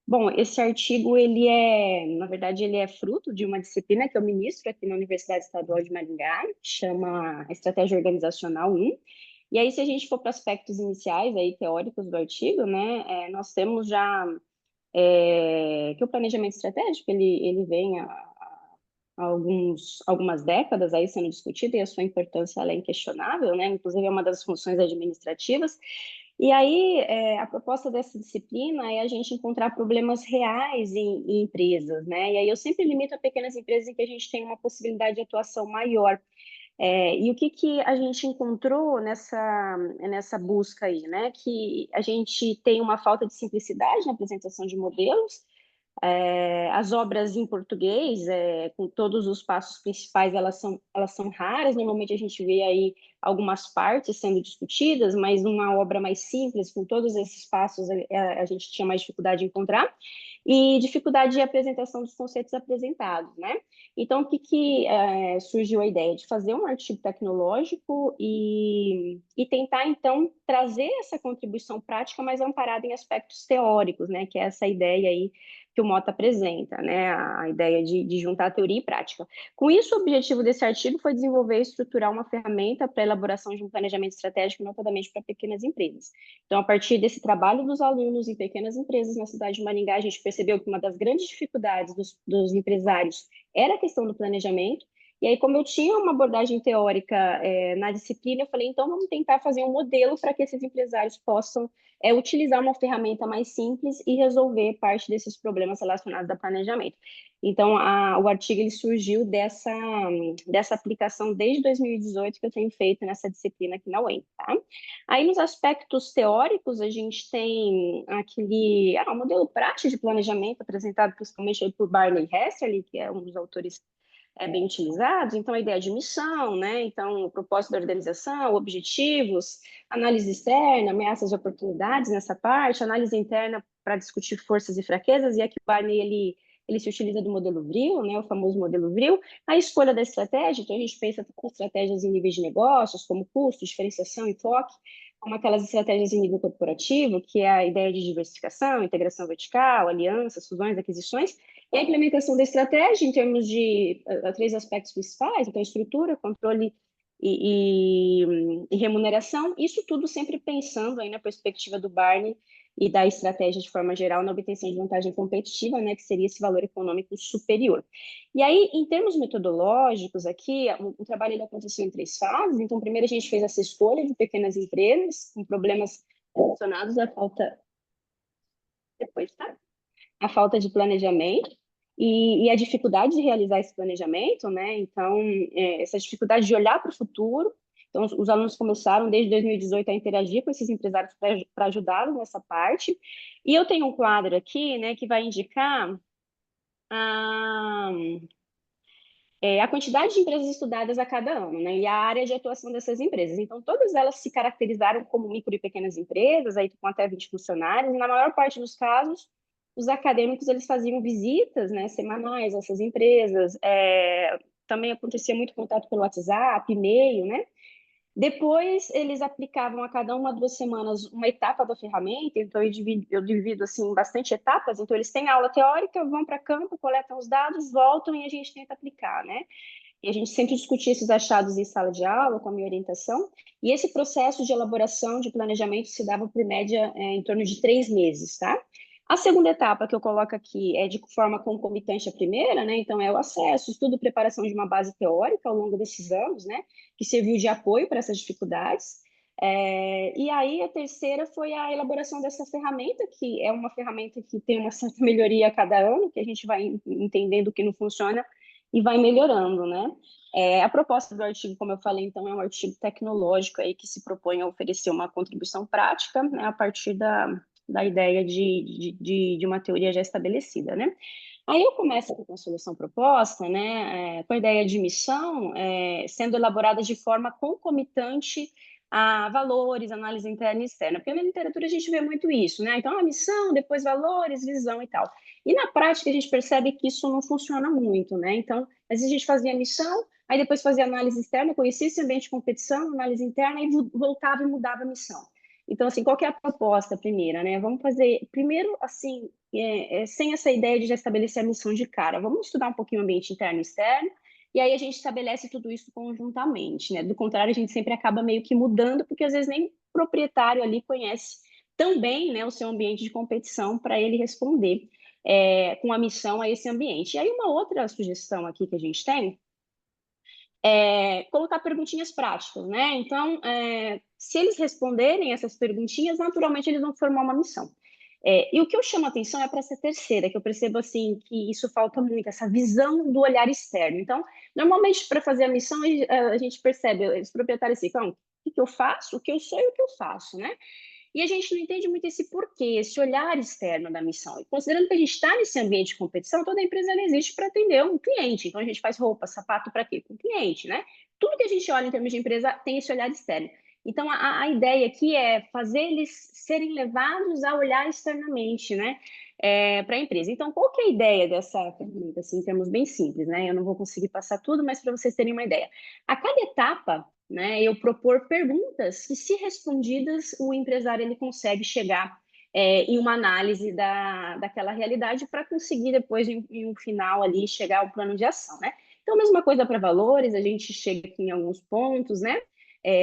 Bom, esse artigo, na verdade, ele é fruto de uma disciplina que eu ministro aqui na Universidade Estadual de Maringá, chama Estratégia Organizacional 1, E aí, se a gente for para aspectos iniciais, aí, teóricos do artigo, né, nós temos já que o planejamento estratégico, ele vem há algumas décadas aí sendo discutido, e a sua importância ela é inquestionável, né, inclusive é uma das funções administrativas. E aí, a proposta dessa disciplina é a gente encontrar problemas reais em empresas, né? E aí eu sempre limito a pequenas empresas em que a gente tem uma possibilidade de atuação maior. E o que a gente encontrou nessa busca aí, né? Que a gente tem uma falta de simplicidade na apresentação de modelos, as obras em português, com todos os passos principais, elas são raras. Normalmente a gente vê aí algumas partes sendo discutidas, mas uma obra mais simples, com todos esses passos, a gente tinha mais dificuldade de encontrar, e dificuldade de apresentação dos conceitos apresentados, né? Então, o que surgiu a ideia? De fazer um artigo tecnológico e tentar, então, trazer essa contribuição prática, mas amparada em aspectos teóricos, né? Que é essa ideia aí que o Mota apresenta, né? A ideia de juntar teoria e prática. Com isso, o objetivo desse artigo foi desenvolver e estruturar uma ferramenta para a elaboração de um planejamento estratégico, notadamente para pequenas empresas. Então, a partir desse trabalho dos alunos em pequenas empresas na cidade de Maringá, a gente percebeu que uma das grandes dificuldades dos empresários era a questão do planejamento. E aí, como eu tinha uma abordagem teórica na disciplina, eu falei, então vamos tentar fazer um modelo para que esses empresários possam utilizar uma ferramenta mais simples e resolver parte desses problemas relacionados ao planejamento. Então, o artigo ele surgiu dessa aplicação desde 2018 que eu tenho feito nessa disciplina aqui na UEM, tá? Aí, nos aspectos teóricos, a gente tem aquele modelo prático de planejamento apresentado principalmente por Barney Hesserly, que é um dos autores bem utilizados. Então, a ideia de missão, né? Então, o propósito da organização, objetivos, análise externa, ameaças e oportunidades nessa parte, análise interna para discutir forças e fraquezas, e aqui o Barney, ele se utiliza do modelo VRIL, né, o famoso modelo VRIL, a escolha da estratégia. Então a gente pensa com estratégias em níveis de negócios, como custo, diferenciação e foco, como aquelas estratégias em nível corporativo, que é a ideia de diversificação, integração vertical, alianças, fusões, aquisições, e a implementação da estratégia em termos de 3 aspectos principais, então estrutura, controle e remuneração, isso tudo sempre pensando aí na perspectiva do Barney e da estratégia de forma geral na obtenção de vantagem competitiva, né, que seria esse valor econômico superior. E aí, em termos metodológicos aqui, o trabalho ele aconteceu em 3 fases. Então, primeiro a gente fez essa escolha de pequenas empresas com problemas relacionados à falta... Depois, tá? A falta de planejamento e a dificuldade de realizar esse planejamento, né? Então, essa dificuldade de olhar para o futuro. Então, os alunos começaram desde 2018 a interagir com esses empresários para ajudá-los nessa parte. E eu tenho um quadro aqui, né, que vai indicar a quantidade de empresas estudadas a cada ano, né, e a área de atuação dessas empresas. Então, todas elas se caracterizaram como micro e pequenas empresas, aí com até 20 funcionários, e na maior parte dos casos, os acadêmicos eles faziam visitas, né, semanais a essas empresas, também acontecia muito contato pelo WhatsApp, e-mail, né? Depois, eles aplicavam a cada 1 a 2 semanas uma etapa da ferramenta, então eu divido assim, em bastante etapas. Então, eles têm aula teórica, vão para campo, coletam os dados, voltam e a gente tenta aplicar, né? E a gente sempre discutia esses achados em sala de aula, com a minha orientação, e esse processo de elaboração de planejamento se dava, por média, em torno de 3 meses, tá? A segunda etapa que eu coloco aqui é de forma concomitante à primeira, né? Então, é o acesso, estudo e preparação de uma base teórica ao longo desses anos, né? Que serviu de apoio para essas dificuldades. E aí, a terceira foi a elaboração dessa ferramenta, que é uma ferramenta que tem uma certa melhoria a cada ano, que a gente vai entendendo o que não funciona e vai melhorando, né? A proposta do artigo, como eu falei, então, é um artigo tecnológico aí que se propõe a oferecer uma contribuição prática, né, a partir da ideia de uma teoria já estabelecida, né? Aí eu começo com a solução proposta, né, com a ideia de missão sendo elaborada de forma concomitante a valores, análise interna e externa, porque na literatura a gente vê muito isso, né? Então, a missão, depois valores, visão e tal. E na prática a gente percebe que isso não funciona muito, né? Então, às vezes a gente fazia a missão, aí depois fazia análise externa, conhecia esse ambiente de competição, análise interna, e voltava e mudava a missão. Então, assim, qual que é a proposta primeira, né? Vamos fazer, primeiro, assim, sem essa ideia de já estabelecer a missão de cara. Vamos estudar um pouquinho o ambiente interno e externo, e aí a gente estabelece tudo isso conjuntamente, né? Do contrário, a gente sempre acaba meio que mudando, porque às vezes nem o proprietário ali conhece tão bem, né, o seu ambiente de competição para ele responder com a missão a esse ambiente. E aí uma outra sugestão aqui que a gente tem colocar perguntinhas práticas, né? Então, se eles responderem essas perguntinhas, naturalmente eles vão formar uma missão. E o que eu chamo a atenção é para essa terceira, que eu percebo assim que isso falta muito, essa visão do olhar externo. Então, normalmente para fazer a missão a gente percebe, os proprietários ficam, o que eu faço, o que eu sou e o que eu faço, né? E a gente não entende muito esse porquê, esse olhar externo da missão. E considerando que a gente está nesse ambiente de competição, toda empresa ela existe para atender um cliente. Então, a gente faz roupa, sapato para quê? Para o cliente, né? Tudo que a gente olha em termos de empresa tem esse olhar externo. Então, a ideia aqui é fazer eles serem levados a olhar externamente, né? Para a empresa. Então, qual que é a ideia dessa ferramenta, assim, em termos bem simples, né? Eu não vou conseguir passar tudo, mas para vocês terem uma ideia. A cada etapa, né, eu propor perguntas que, se respondidas, o empresário ele consegue chegar em uma análise daquela realidade para conseguir depois, em um final ali, chegar ao plano de ação, né? Então, mesma coisa para valores, a gente chega aqui em alguns pontos, né?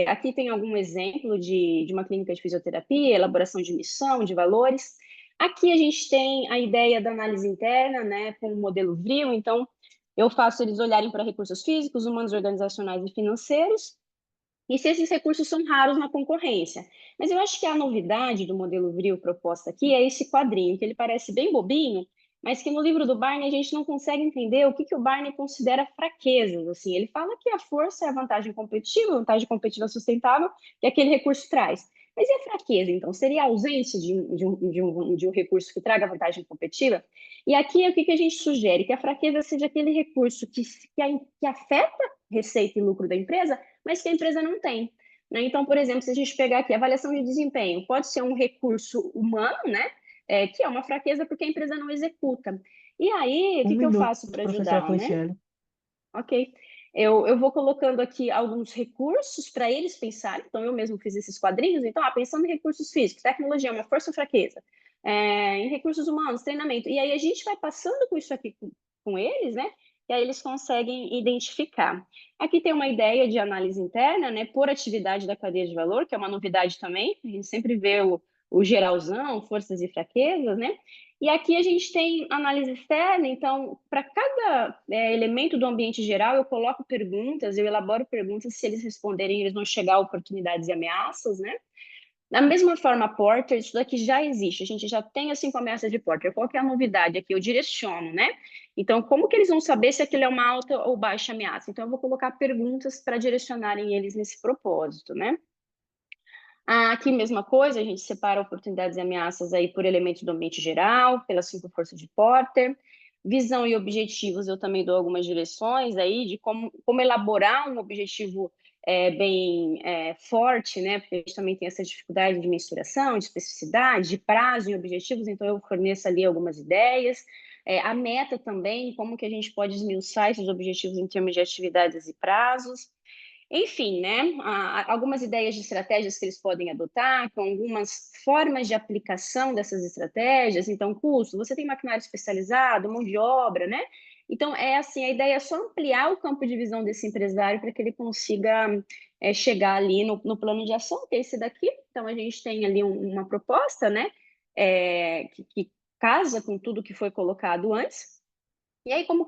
Aqui tem algum exemplo de uma clínica de fisioterapia, elaboração de missão, de valores. Aqui a gente tem a ideia da análise interna, né, com o modelo VRIO. Então, eu faço eles olharem para recursos físicos, humanos, organizacionais e financeiros, e se esses recursos são raros na concorrência. Mas eu acho que a novidade do modelo VRIO proposta aqui é esse quadrinho, que ele parece bem bobinho, mas que no livro do Barney a gente não consegue entender o que o Barney considera fraquezas. Assim, ele fala que a força é a vantagem competitiva sustentável que aquele recurso traz. Mas e a fraqueza, então? Seria a ausência de um recurso que traga vantagem competitiva? E aqui é o que a gente sugere, que a fraqueza seja aquele recurso que afeta receita e lucro da empresa, mas que a empresa não tem. Né? Então, por exemplo, se a gente pegar aqui a avaliação de desempenho, pode ser um recurso humano, né? Que é uma fraqueza porque a empresa não executa. E aí, o Um que eu minuto, faço para professora ajudar, né? Cleiciele. Ok. Eu vou colocando aqui alguns recursos para eles pensarem. Então, eu mesmo fiz esses quadrinhos. Então, pensando em recursos físicos, tecnologia, uma força ou fraqueza. Em recursos humanos, treinamento. E aí, a gente vai passando com isso aqui com eles, né? E aí, eles conseguem identificar. Aqui tem uma ideia de análise interna, né? Por atividade da cadeia de valor, que é uma novidade também. A gente sempre vê o geralzão, forças e fraquezas, né? E aqui a gente tem análise externa, então, para cada elemento do ambiente geral, eu coloco perguntas, eu elaboro perguntas, se eles responderem, eles vão chegar a oportunidades e ameaças, né? Da mesma forma, Porter, isso daqui já existe, a gente já tem as 5 ameaças de Porter. Qual que é a novidade aqui? Eu direciono, né? Então, como que eles vão saber se aquilo é uma alta ou baixa ameaça? Então, eu vou colocar perguntas para direcionarem eles nesse propósito, né? Aqui, mesma coisa, a gente separa oportunidades e ameaças aí por elementos do ambiente geral, pelas 5 forças de Porter. Visão e objetivos, eu também dou algumas direções aí de como elaborar um objetivo bem forte, né? Porque a gente também tem essa dificuldade de mensuração, de especificidade, de prazo em objetivos, então eu forneço ali algumas ideias. A meta também, como que a gente pode esmiuçar esses objetivos em termos de atividades e prazos. Enfim, né, algumas ideias de estratégias que eles podem adotar, com algumas formas de aplicação dessas estratégias. Então, custo, você tem maquinário especializado, mão de obra, né? Então, assim, a ideia é só ampliar o campo de visão desse empresário para que ele consiga chegar ali no plano de ação, que é esse daqui. Então, a gente tem ali uma proposta, né, que casa com tudo que foi colocado antes. E aí, como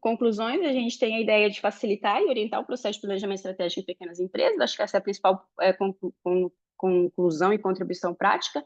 conclusões, a gente tem a ideia de facilitar e orientar o processo de planejamento estratégico em pequenas empresas. Acho que essa é a principal conclusão e contribuição prática.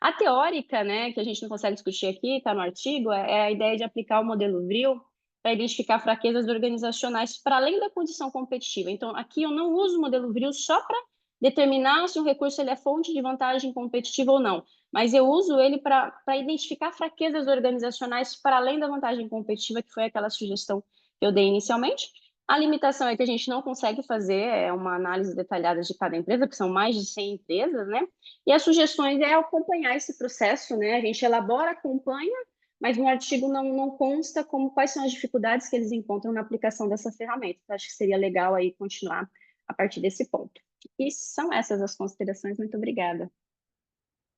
A teórica, né, que a gente não consegue discutir aqui, está no artigo, é a ideia de aplicar o modelo VRIO para identificar fraquezas organizacionais para além da condição competitiva. Então, aqui eu não uso o modelo VRIO só para determinar se um recurso ele é fonte de vantagem competitiva ou não, mas eu uso ele para identificar fraquezas organizacionais para além da vantagem competitiva, que foi aquela sugestão que eu dei inicialmente. A limitação é que a gente não consegue fazer uma análise detalhada de cada empresa, porque são mais de 100 empresas, né? E as sugestões é acompanhar esse processo, né? A gente elabora, acompanha, mas no artigo não consta quais são as dificuldades que eles encontram na aplicação dessa ferramenta. Então, acho que seria legal aí continuar a partir desse ponto. E são essas as considerações. Muito obrigada.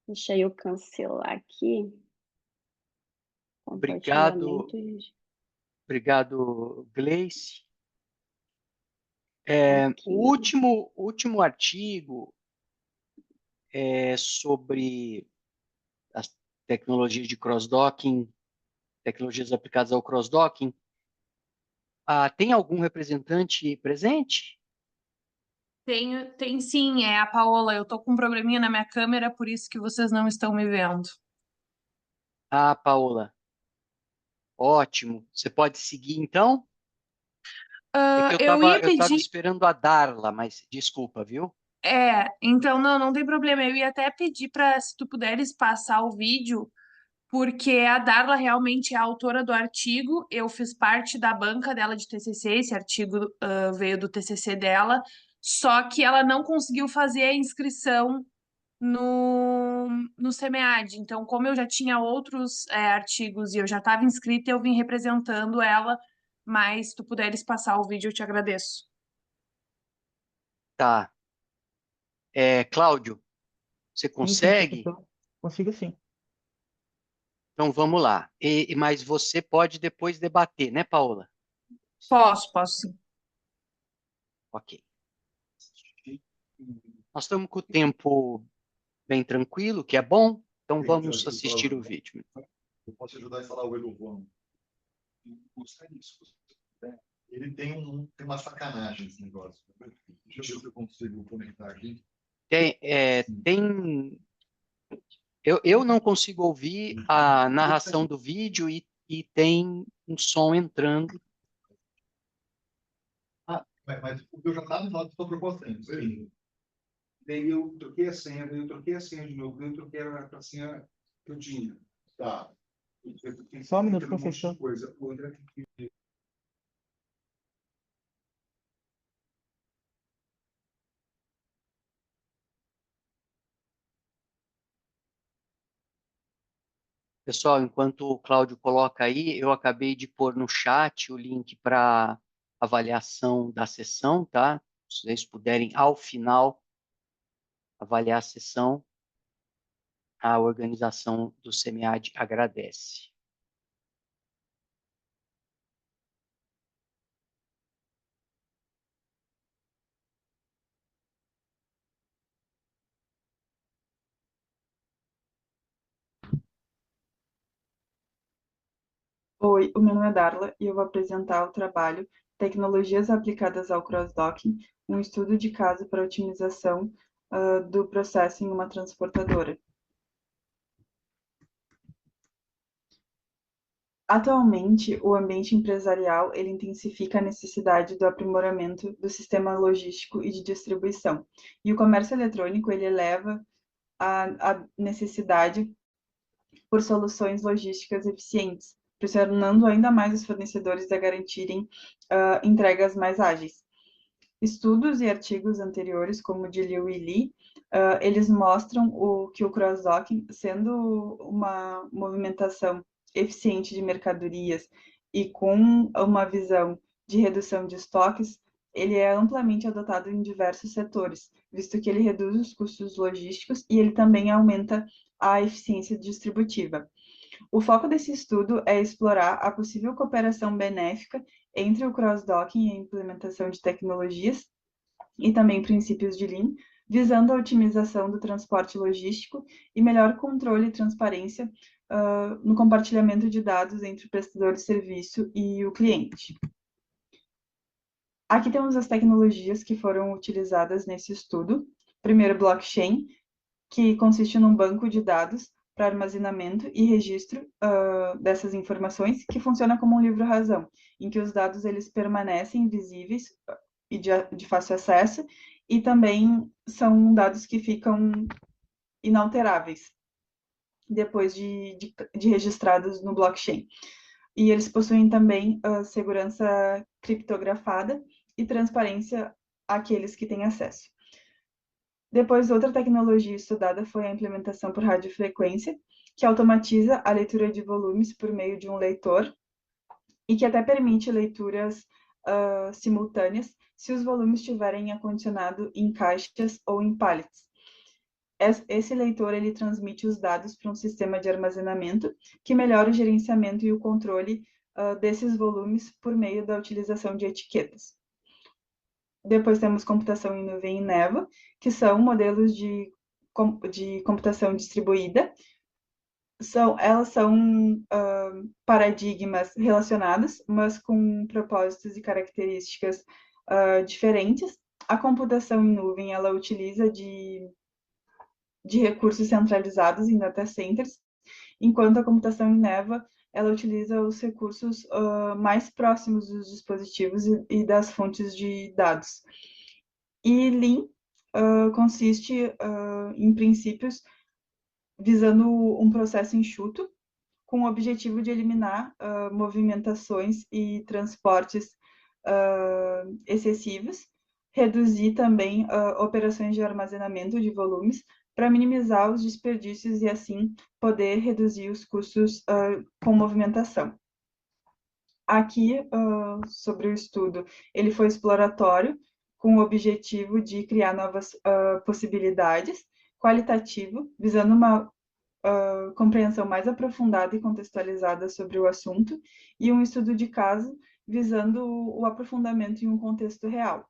Deixa eu cancelar aqui. Obrigado, Compartilhamento. obrigado, Gleice. O último artigo é sobre as tecnologias de cross-docking, tecnologias aplicadas ao cross-docking. Tem algum representante presente? Tem sim, é a Paola. Eu tô com um probleminha na minha câmera, por isso que vocês não estão me vendo. Paola. Ótimo. Você pode seguir, então? É que eu Eu ia estava pedir. esperando a Darla, mas desculpa, viu? Então não tem problema. Eu ia até pedir para, se tu puderes passar o vídeo, porque a Darla realmente é a autora do artigo. Eu fiz parte da banca dela de TCC, esse artigo veio do TCC dela, só que ela não conseguiu fazer a inscrição no SEMEAD. Então, como eu já tinha outros artigos e eu já estava inscrita, eu vim representando ela, mas se tu puderes passar o vídeo, eu te agradeço. Tá. Cláudio, você Sim, consegue? professor. Consigo sim. Então vamos lá. Mas você pode depois debater, né, Paola? Posso sim. Ok. Nós estamos com o tempo bem tranquilo, que é bom, então vamos assistir o vídeo. Eu posso ajudar a instalar o Elovan. Ele tem uma sacanagem esse negócio. Deixa eu ver se eu consigo conectar aqui. Eu não consigo ouvir a narração do vídeo e tem um som entrando. Mas o que eu já estava falando sobre o consenso. Daí eu troquei a senha de novo, daí eu troquei a senha que eu tinha. Tá. Só um minuto, professor. Vou entrar aqui. Pessoal, enquanto o Cláudio coloca aí, eu acabei de pôr no chat o link para avaliação da sessão, tá? Se vocês puderem, ao final, avaliar a sessão, a organização do SEMEAD agradece. Oi, o meu nome é Darla e eu vou apresentar o trabalho Tecnologias aplicadas ao cross-docking, um estudo de caso para otimização do processo em uma transportadora. Atualmente, o ambiente empresarial ele intensifica a necessidade do aprimoramento do sistema logístico e de distribuição. E o comércio eletrônico ele eleva a necessidade por soluções logísticas eficientes, pressionando ainda mais os fornecedores a garantirem entregas mais ágeis. Estudos e artigos anteriores, como o de Liu e Li, eles mostram que o cross-docking, sendo uma movimentação eficiente de mercadorias e com uma visão de redução de estoques, ele é amplamente adotado em diversos setores, visto que ele reduz os custos logísticos e ele também aumenta a eficiência distributiva. O foco desse estudo é explorar a possível cooperação benéfica entre o cross-docking e a implementação de tecnologias e também princípios de Lean, visando a otimização do transporte logístico e melhor controle e transparência no compartilhamento de dados entre o prestador de serviço e o cliente. Aqui temos as tecnologias que foram utilizadas nesse estudo. Primeiro, blockchain, que consiste num banco de dados para armazenamento e registro dessas informações, que funciona como um livro-razão, em que os dados eles permanecem visíveis e de fácil acesso, e também são dados que ficam inalteráveis depois de registrados no blockchain. E eles possuem também segurança criptografada e transparência àqueles que têm acesso. Depois, outra tecnologia estudada foi a implementação por radiofrequência, que automatiza a leitura de volumes por meio de um leitor e que até permite leituras simultâneas se os volumes estiverem acondicionados em caixas ou em pallets. Esse leitor ele transmite os dados para um sistema de armazenamento que melhora o gerenciamento e o controle desses volumes por meio da utilização de etiquetas. Depois temos computação em nuvem e Neva, que são modelos de computação distribuída. Elas são paradigmas relacionados, mas com propósitos e características diferentes. A computação em nuvem, ela utiliza de recursos centralizados em data centers, enquanto a computação em Neva, ela utiliza os recursos mais próximos dos dispositivos e das fontes de dados. E Lean consiste em princípios visando um processo enxuto, com o objetivo de eliminar movimentações e transportes excessivos, reduzir também operações de armazenamento de volumes, para minimizar os desperdícios e, assim, poder reduzir os custos com movimentação. Aqui, sobre o estudo, ele foi exploratório, com o objetivo de criar novas possibilidades, qualitativo, visando uma compreensão mais aprofundada e contextualizada sobre o assunto, e um estudo de caso, visando o aprofundamento em um contexto real.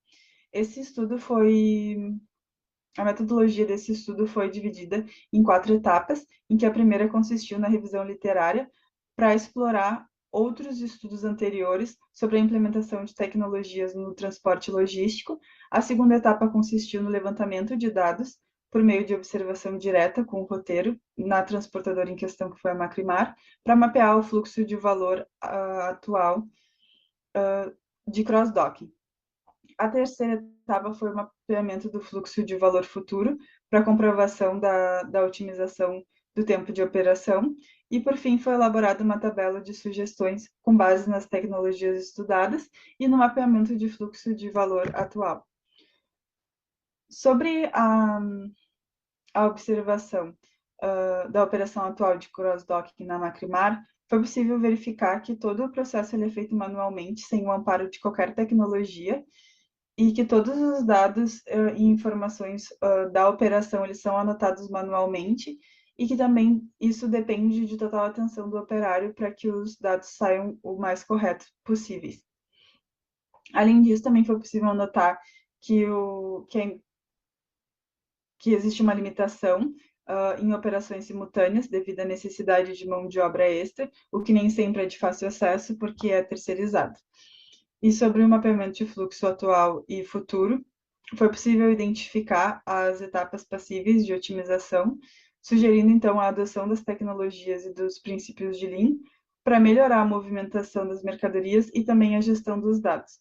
A metodologia desse estudo foi dividida em 4 etapas, em que a primeira consistiu na revisão literária para explorar outros estudos anteriores sobre a implementação de tecnologias no transporte logístico. A segunda etapa consistiu no levantamento de dados por meio de observação direta com o roteiro na transportadora em questão, que foi a Macrimar, para mapear o fluxo de valor atual de cross-docking. A terceira etapa foi o mapeamento do fluxo de valor futuro para comprovação da otimização do tempo de operação. E, por fim, foi elaborada uma tabela de sugestões com base nas tecnologias estudadas e no mapeamento de fluxo de valor atual. Sobre a observação da operação atual de cross-docking na Macrimar, foi possível verificar que todo o processo é feito manualmente, sem o amparo de qualquer tecnologia, e que todos os dados e informações da operação eles são anotados manualmente, e que também isso depende de total atenção do operário para que os dados saiam o mais corretos possíveis. Além disso, também foi possível notar que existe uma limitação em operações simultâneas devido à necessidade de mão de obra extra, o que nem sempre é de fácil acesso porque é terceirizado. E sobre o mapeamento de fluxo atual e futuro, foi possível identificar as etapas passíveis de otimização, sugerindo então a adoção das tecnologias e dos princípios de Lean para melhorar a movimentação das mercadorias e também a gestão dos dados.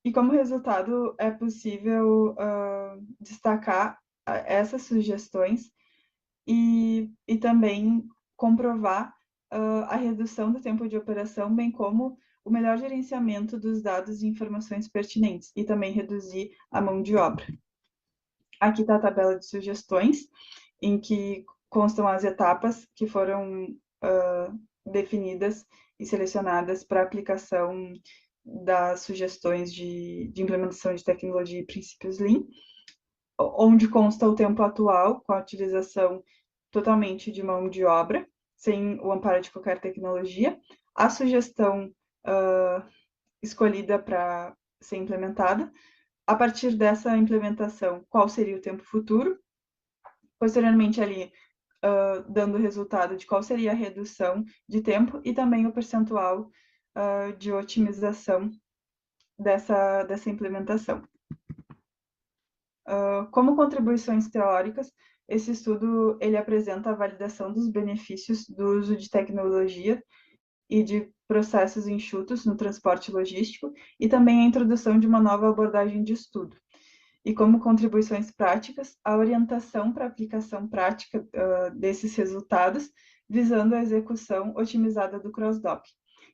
E como resultado, é possível destacar essas sugestões e também comprovar a redução do tempo de operação, bem como o melhor gerenciamento dos dados e informações pertinentes, e também reduzir a mão de obra. Aqui está a tabela de sugestões, em que constam as etapas que foram definidas e selecionadas para aplicação das sugestões de implementação de tecnologia e princípios Lean, onde consta o tempo atual, com a utilização totalmente de mão de obra, sem o amparo de qualquer tecnologia, a sugestão escolhida para ser implementada, a partir dessa implementação, qual seria o tempo futuro, posteriormente ali, dando o resultado de qual seria a redução de tempo e também o percentual de otimização dessa implementação. Como contribuições teóricas, esse estudo ele apresenta a validação dos benefícios do uso de tecnologia e de processos enxutos no transporte logístico e também a introdução de uma nova abordagem de estudo. E como contribuições práticas, a orientação para a aplicação prática desses resultados, visando a execução otimizada do cross-dock.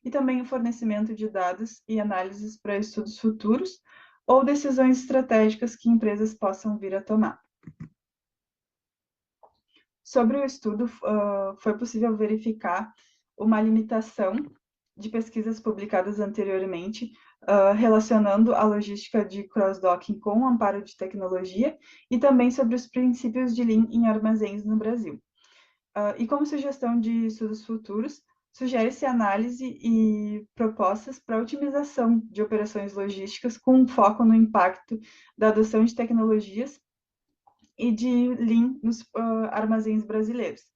E também o fornecimento de dados e análises para estudos futuros ou decisões estratégicas que empresas possam vir a tomar. Sobre o estudo, foi possível verificar uma limitação de pesquisas publicadas anteriormente, relacionando a logística de cross-docking com o amparo de tecnologia e também sobre os princípios de Lean em armazéns no Brasil. E como sugestão de estudos futuros, Sugere-se análise e propostas para otimização de operações logísticas com foco no impacto da adoção de tecnologias e de Lean nos armazéns brasileiros.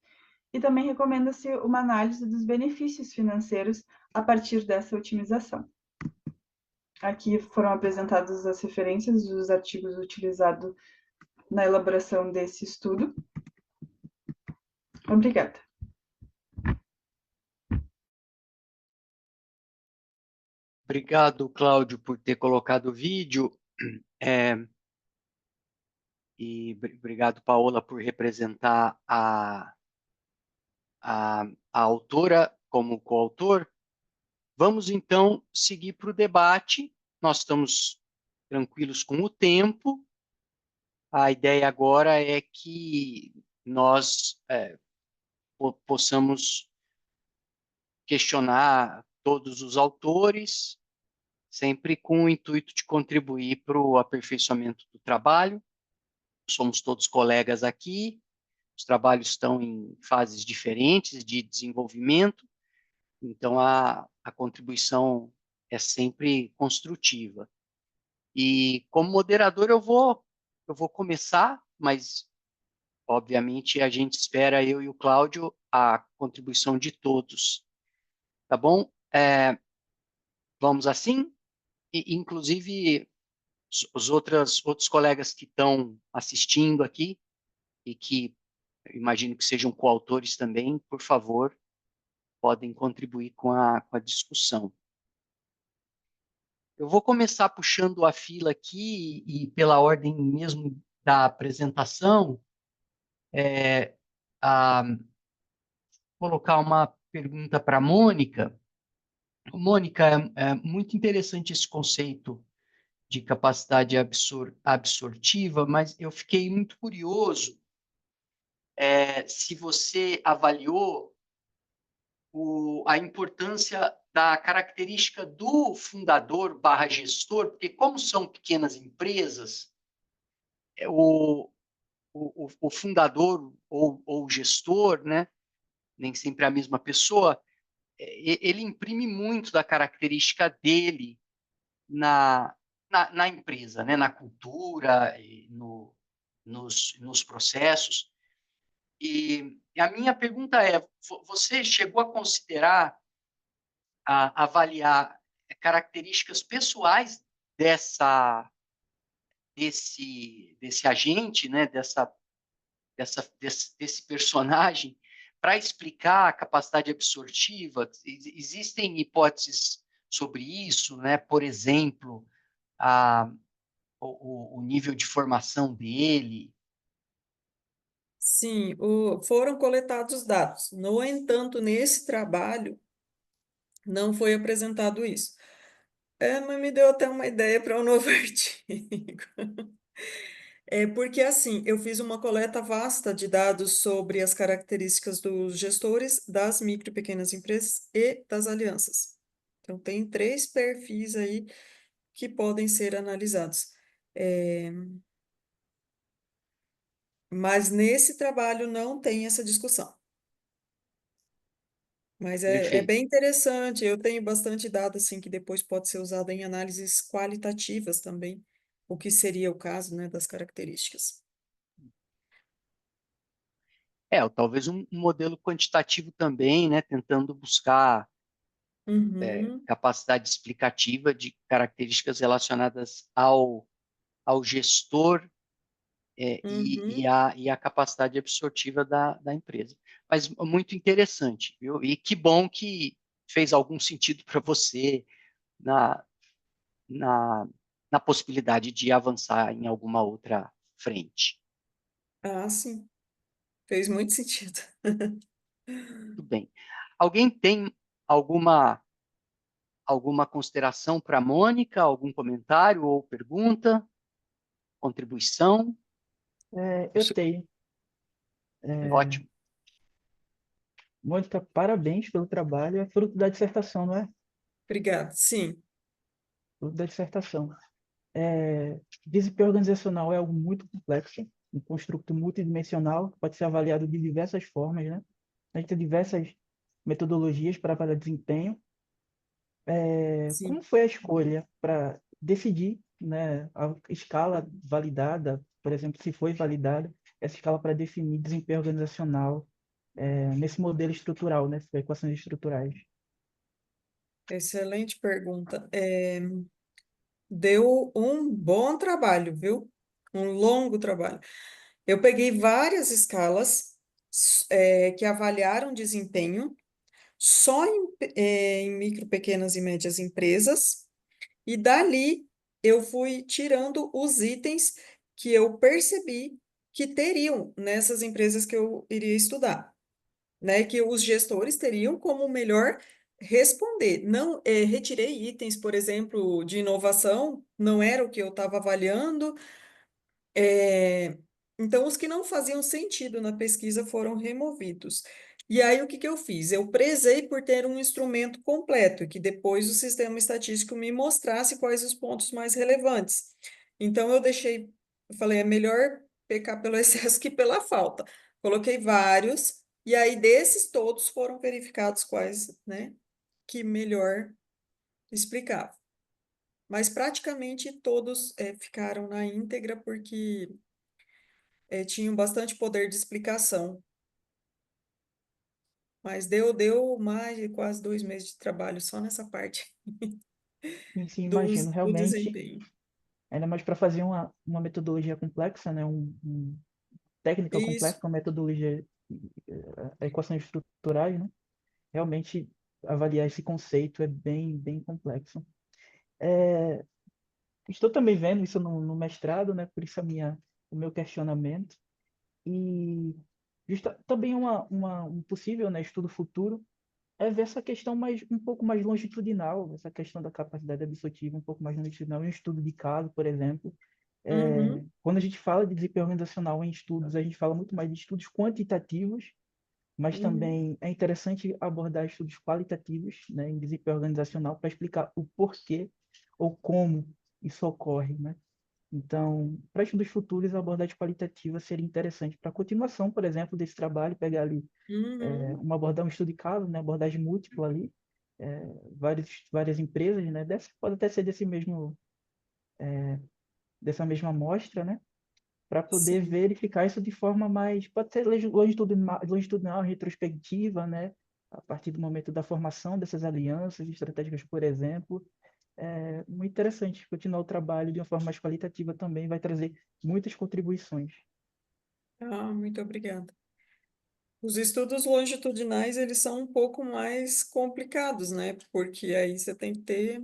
E também recomenda-se uma análise dos benefícios financeiros a partir dessa otimização. Aqui foram apresentadas as referências dos artigos utilizados na elaboração desse estudo. Obrigada. Obrigado, Cláudio, por ter colocado o vídeo. E obrigado, Paola, por representar a autora como coautor. Vamos, então, seguir para o debate. Nós estamos tranquilos com o tempo. A ideia agora é que nós possamos questionar todos os autores, sempre com o intuito de contribuir para o aperfeiçoamento do trabalho. Somos todos colegas aqui, os trabalhos estão em fases diferentes de desenvolvimento, então a contribuição é sempre construtiva. E como moderador eu vou começar, mas obviamente a gente espera, eu e o Cláudio, a contribuição de todos. Tá bom? Vamos assim? E, inclusive, os outros colegas que estão assistindo aqui e que eu imagino que sejam coautores também, por favor, podem contribuir com a discussão. Eu vou começar puxando a fila aqui e pela ordem mesmo da apresentação, colocar uma pergunta para a Mônica. Mônica, é muito interessante esse conceito de capacidade absortiva, mas eu fiquei muito curioso se você avaliou a importância da característica do fundador / gestor, porque como são pequenas empresas, o fundador ou gestor, né, nem sempre é a mesma pessoa, ele imprime muito da característica dele na empresa, né, na cultura, nos processos. E a minha pergunta é, você chegou a considerar, avaliar características pessoais desse agente, né, desse personagem, para explicar a capacidade absortiva? Existem hipóteses sobre isso, né? Por exemplo, o nível de formação dele. Sim, foram coletados dados. No entanto, nesse trabalho, não foi apresentado isso. Mas me deu até uma ideia para um novo artigo. Porque, assim, eu fiz uma coleta vasta de dados sobre as características dos gestores das micro e pequenas empresas e das alianças. Então, tem 3 perfis aí que podem ser analisados. Mas nesse trabalho não tem essa discussão. Mas é Perfeito. bem interessante. Eu tenho bastante dado assim que depois pode ser usado em análises qualitativas também, o que seria o caso, né, das características. Ou talvez um modelo quantitativo também, né, tentando buscar Uhum, capacidade explicativa de características relacionadas ao gestor uhum. e a capacidade absortiva da empresa. Mas muito interessante, viu? E que bom que fez algum sentido para você na, na possibilidade de avançar em alguma outra frente. Ah, sim. Fez muito sentido. Tudo bem. Alguém tem alguma consideração para a Mônica? Algum comentário ou pergunta? Contribuição? Eu tenho. Ótimo. Mônica, parabéns pelo trabalho. É fruto da dissertação, não é? Obrigada. Sim. Fruto da dissertação. DCP organizacional é algo muito complexo, um construto multidimensional que pode ser avaliado de diversas formas, né? A gente tem diversas metodologias para avaliar desempenho. Sim. Como foi a escolha para decidir, né, a escala validada, por exemplo, se foi validada essa escala para definir desempenho organizacional nesse modelo estrutural, né, equações estruturais? Excelente pergunta. Deu um bom trabalho, viu? Um longo trabalho. Eu peguei várias escalas que avaliaram desempenho só em micro, pequenas e médias empresas, e dali eu fui tirando os itens que eu percebi que teriam nessas empresas que eu iria estudar, né? Que os gestores teriam como melhor responder. Não, retirei itens, por exemplo, de inovação, não era o que eu estava avaliando. É, então, os que não faziam sentido na pesquisa foram removidos. E aí, o que que eu fiz? Eu prezei por ter um instrumento completo e que depois o sistema estatístico me mostrasse quais os pontos mais relevantes. Então, eu falei, é melhor pecar pelo excesso que pela falta. Coloquei vários, e aí desses todos foram verificados quais, né, que melhor explicavam. Mas praticamente todos ficaram na íntegra, porque tinham bastante poder de explicação, mas deu mais de quase 2 meses de trabalho só nessa parte Sim, imagino, do realmente, desempenho. ainda mais para fazer uma metodologia complexa, né, técnica Isso. complexa, uma metodologia, equações estruturais, né, realmente avaliar esse conceito é bem complexo. Estou também vendo isso no mestrado, né, por isso o meu questionamento. E também um possível, né, estudo futuro é ver essa questão um pouco mais longitudinal, essa questão da capacidade absortiva um pouco mais longitudinal, em um estudo de caso, por exemplo. Uhum, Quando a gente fala de desempenho organizacional em estudos, a gente fala muito mais de estudos quantitativos, mas uhum. também é interessante abordar estudos qualitativos, né, em desempenho organizacional para explicar o porquê ou como isso ocorre, né? Então, para estudos futuros, a abordagem qualitativa seria interessante para a continuação, por exemplo, desse trabalho, pegar ali Uhum. um estudo de caso, né, abordagem múltipla ali, várias empresas, né, pode até ser dessa mesma amostra, né, para poder Sim. verificar isso de forma mais, pode ser longitudinal, retrospectiva, né, a partir do momento da formação dessas alianças estratégicas, por exemplo. É muito interessante continuar o trabalho de uma forma mais qualitativa também, vai trazer muitas contribuições. Muito obrigada. Os estudos longitudinais, eles são um pouco mais complicados, né? Porque aí você tem que ter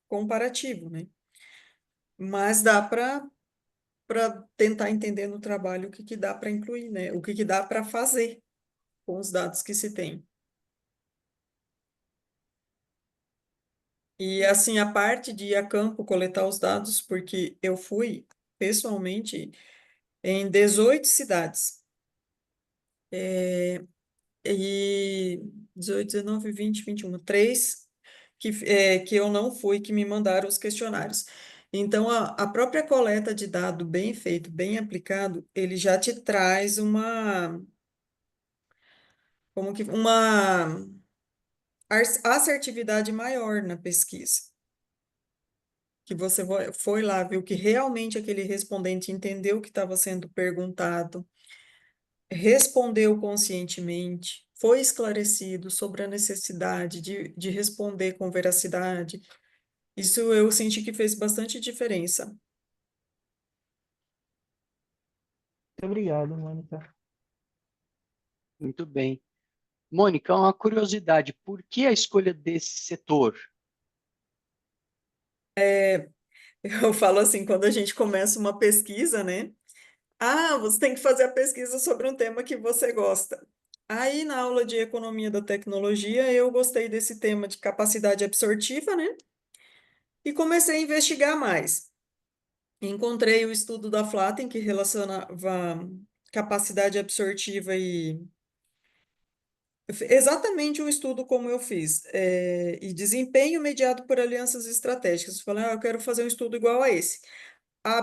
comparativo, né? Mas dá para tentar entender no trabalho o que que dá para incluir, né? O que que dá para fazer com os dados que se tem. E assim, a parte de ir a campo coletar os dados, porque eu fui pessoalmente em 18 cidades. E 18, 19, 20, 21, três que eu não fui, que me mandaram os questionários. Então, a própria coleta de dado bem feito, bem aplicado, ele já te traz uma assertividade maior na pesquisa. Que você foi lá, viu que realmente aquele respondente entendeu o que estava sendo perguntado, respondeu conscientemente, foi esclarecido sobre a necessidade de responder com veracidade. Isso eu senti que fez bastante diferença. Muito obrigado, Mônica. Muito bem. Mônica, uma curiosidade, por que a escolha desse setor? Eu falo assim, quando a gente começa uma pesquisa, né? Você tem que fazer a pesquisa sobre um tema que você gosta. Aí, na aula de Economia da Tecnologia, eu gostei desse tema de capacidade absortiva, né? E comecei a investigar mais. Encontrei o estudo da Flatten, que relacionava capacidade absortiva exatamente o estudo como eu fiz, e desempenho mediado por alianças estratégicas. Falei, eu quero fazer um estudo igual a esse.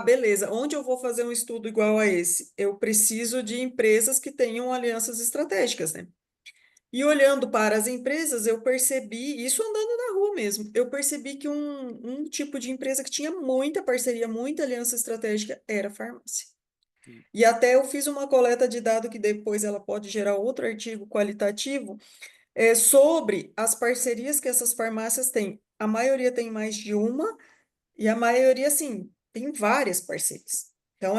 Beleza. Onde eu vou fazer um estudo igual a esse? Eu preciso de empresas que tenham alianças estratégicas, né? E olhando para as empresas, eu percebi, isso andando na rua mesmo, eu percebi que um tipo de empresa que tinha muita parceria, muita aliança estratégica era a farmácia. E até eu fiz uma coleta de dados que depois ela pode gerar outro artigo qualitativo, sobre as parcerias que essas farmácias têm. A maioria tem mais de uma, e a maioria, assim, tem várias parcerias. Então,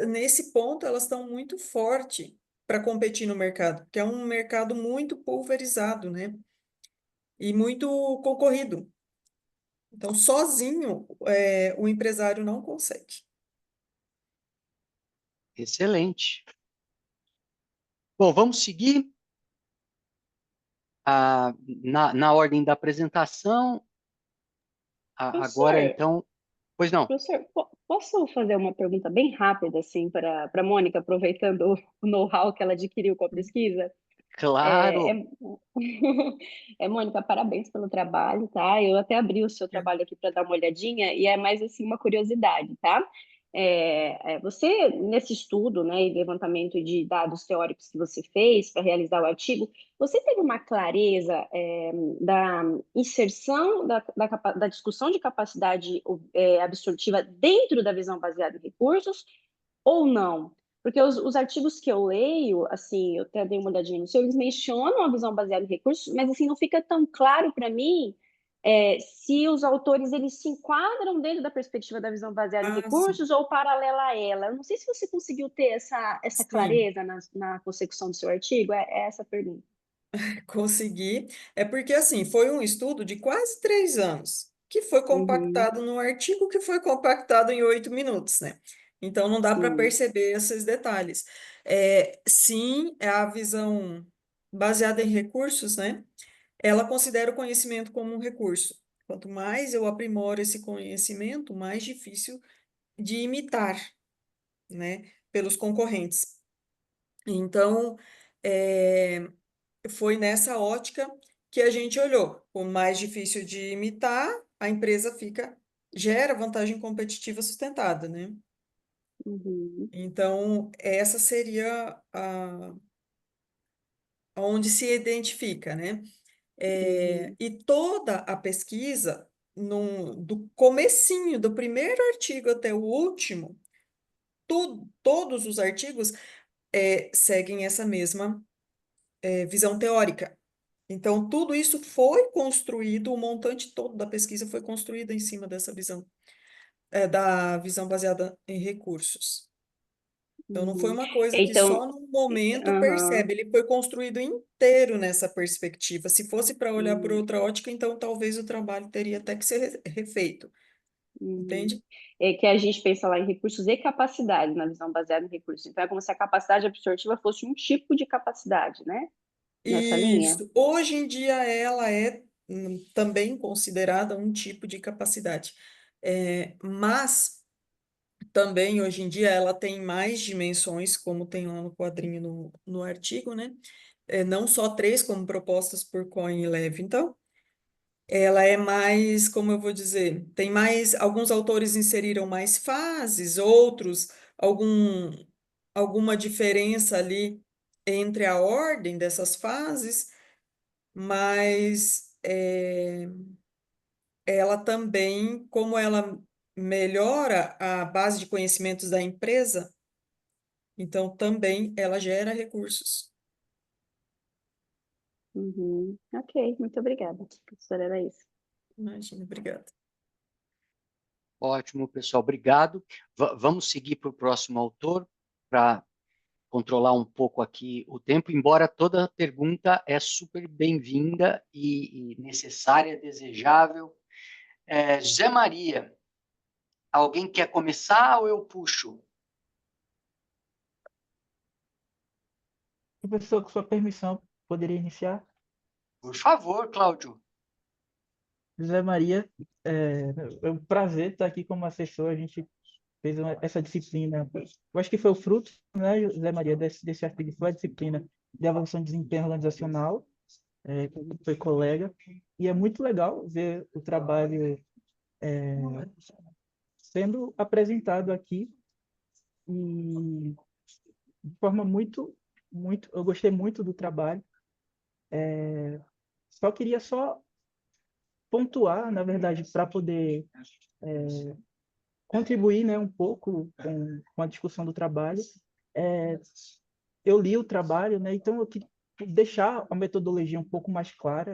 nesse ponto, elas estão muito forte para competir no mercado, que é um mercado muito pulverizado, né? E muito concorrido. Então, sozinho, o empresário não consegue. Excelente. Bom, vamos seguir na ordem da apresentação. Agora, Professor, então, pois não, professor, posso fazer uma pergunta bem rápida, assim, para a Mônica, aproveitando o know-how que ela adquiriu com a pesquisa? É, claro. é, Mônica, parabéns pelo trabalho, tá? Eu até abri o seu trabalho aqui para dar uma olhadinha e é mais assim uma curiosidade, tá? Você, nesse estudo, né, e levantamento de dados teóricos que você fez para realizar o artigo, você teve uma clareza da inserção da discussão de capacidade absortiva dentro da visão baseada em recursos ou não? Porque os artigos que eu leio, assim, eu até dei uma olhadinha no seu, eles mencionam a visão baseada em recursos, mas assim, não fica tão claro para mim se os autores eles se enquadram dentro da perspectiva da visão baseada em Ah, sim. recursos ou paralela a ela. Eu não sei se você conseguiu ter essa Sim. clareza na consecução do seu artigo, é essa a pergunta. Consegui. É porque, assim, foi um estudo de quase 3 anos, que foi Uhum, compactado num artigo que foi compactado em 8 minutos, né? Então, não dá para sim. perceber esses detalhes. Sim, é a visão baseada em recursos, né? Ela considera o conhecimento como um recurso. Quanto mais eu aprimoro esse conhecimento, mais difícil de imitar, né? Pelos concorrentes. Então, é, foi nessa ótica que a gente olhou. O mais difícil de imitar, a empresa gera vantagem competitiva sustentada, né? Uhum, Então, essa seria onde se identifica, né? uhum, E toda a pesquisa, do comecinho, do primeiro artigo até o último, todos os artigos seguem essa mesma visão teórica. Então, tudo isso foi construído, o montante todo da pesquisa foi construído em cima dessa visão, da visão baseada em recursos. Então, não foi uhum. uma coisa que Então, só no momento aham, percebe, ele foi construído inteiro nessa perspectiva. Se fosse para olhar por uhum. outra ótica, então talvez o trabalho teria até que ser refeito, Uhum. entende? É que a gente pensa lá em recursos e capacidade, na visão baseada em recursos. Então, é como se a capacidade absortiva fosse um tipo de capacidade, né? Nessa linha. Isso. Hoje em dia, ela é também considerada um tipo de capacidade. Mas também, hoje em dia, ela tem mais dimensões, como tem lá no quadrinho, no artigo, né? Não só três, como propostas por Cohen e Levy. Então, ela é mais, como eu vou dizer, tem mais, alguns autores inseriram mais fases, outros, alguma diferença ali entre a ordem dessas fases, mas ela também, como ela melhora a base de conhecimentos da empresa, então, também ela gera recursos. Uhum. Ok, muito obrigada, professora, era isso. Imagina, obrigada. Ótimo, pessoal, obrigado. Vamos seguir para o próximo autor, para controlar um pouco aqui o tempo, embora toda pergunta é super bem-vinda e necessária, desejável. José Maria, alguém quer começar ou eu puxo? Professor, com sua permissão, poderia iniciar? Por favor, Cláudio. José Maria, é um prazer estar aqui como assessor. A gente fez essa disciplina. Eu acho que foi o fruto, né, José Maria, desse artigo, foi a disciplina de avaliação de desempenho organizacional, foi colega. E é muito legal ver o trabalho sendo apresentado aqui e de forma muito, muito. Eu gostei muito do trabalho. Só queria pontuar, na verdade, para poder contribuir, né, um pouco com a discussão do trabalho. Eu li o trabalho, né, então eu queria deixar a metodologia um pouco mais clara.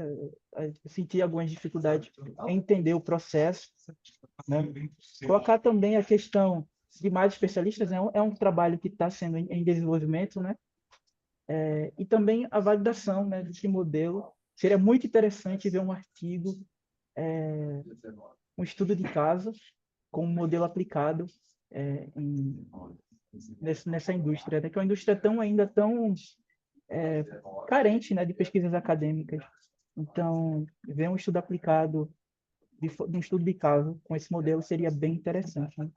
Eu senti algumas dificuldades em entender o processo, né? Colocar também a questão de mais especialistas, né? É um trabalho que está sendo em desenvolvimento, né? E também a validação, né, desse modelo. Seria muito interessante ver um artigo, um estudo de caso com um modelo aplicado nessa indústria, né? Que é uma indústria ainda tão carente, né, de pesquisas acadêmicas. Então, ver um estudo aplicado de um estudo de caso com esse modelo seria bem interessante, né?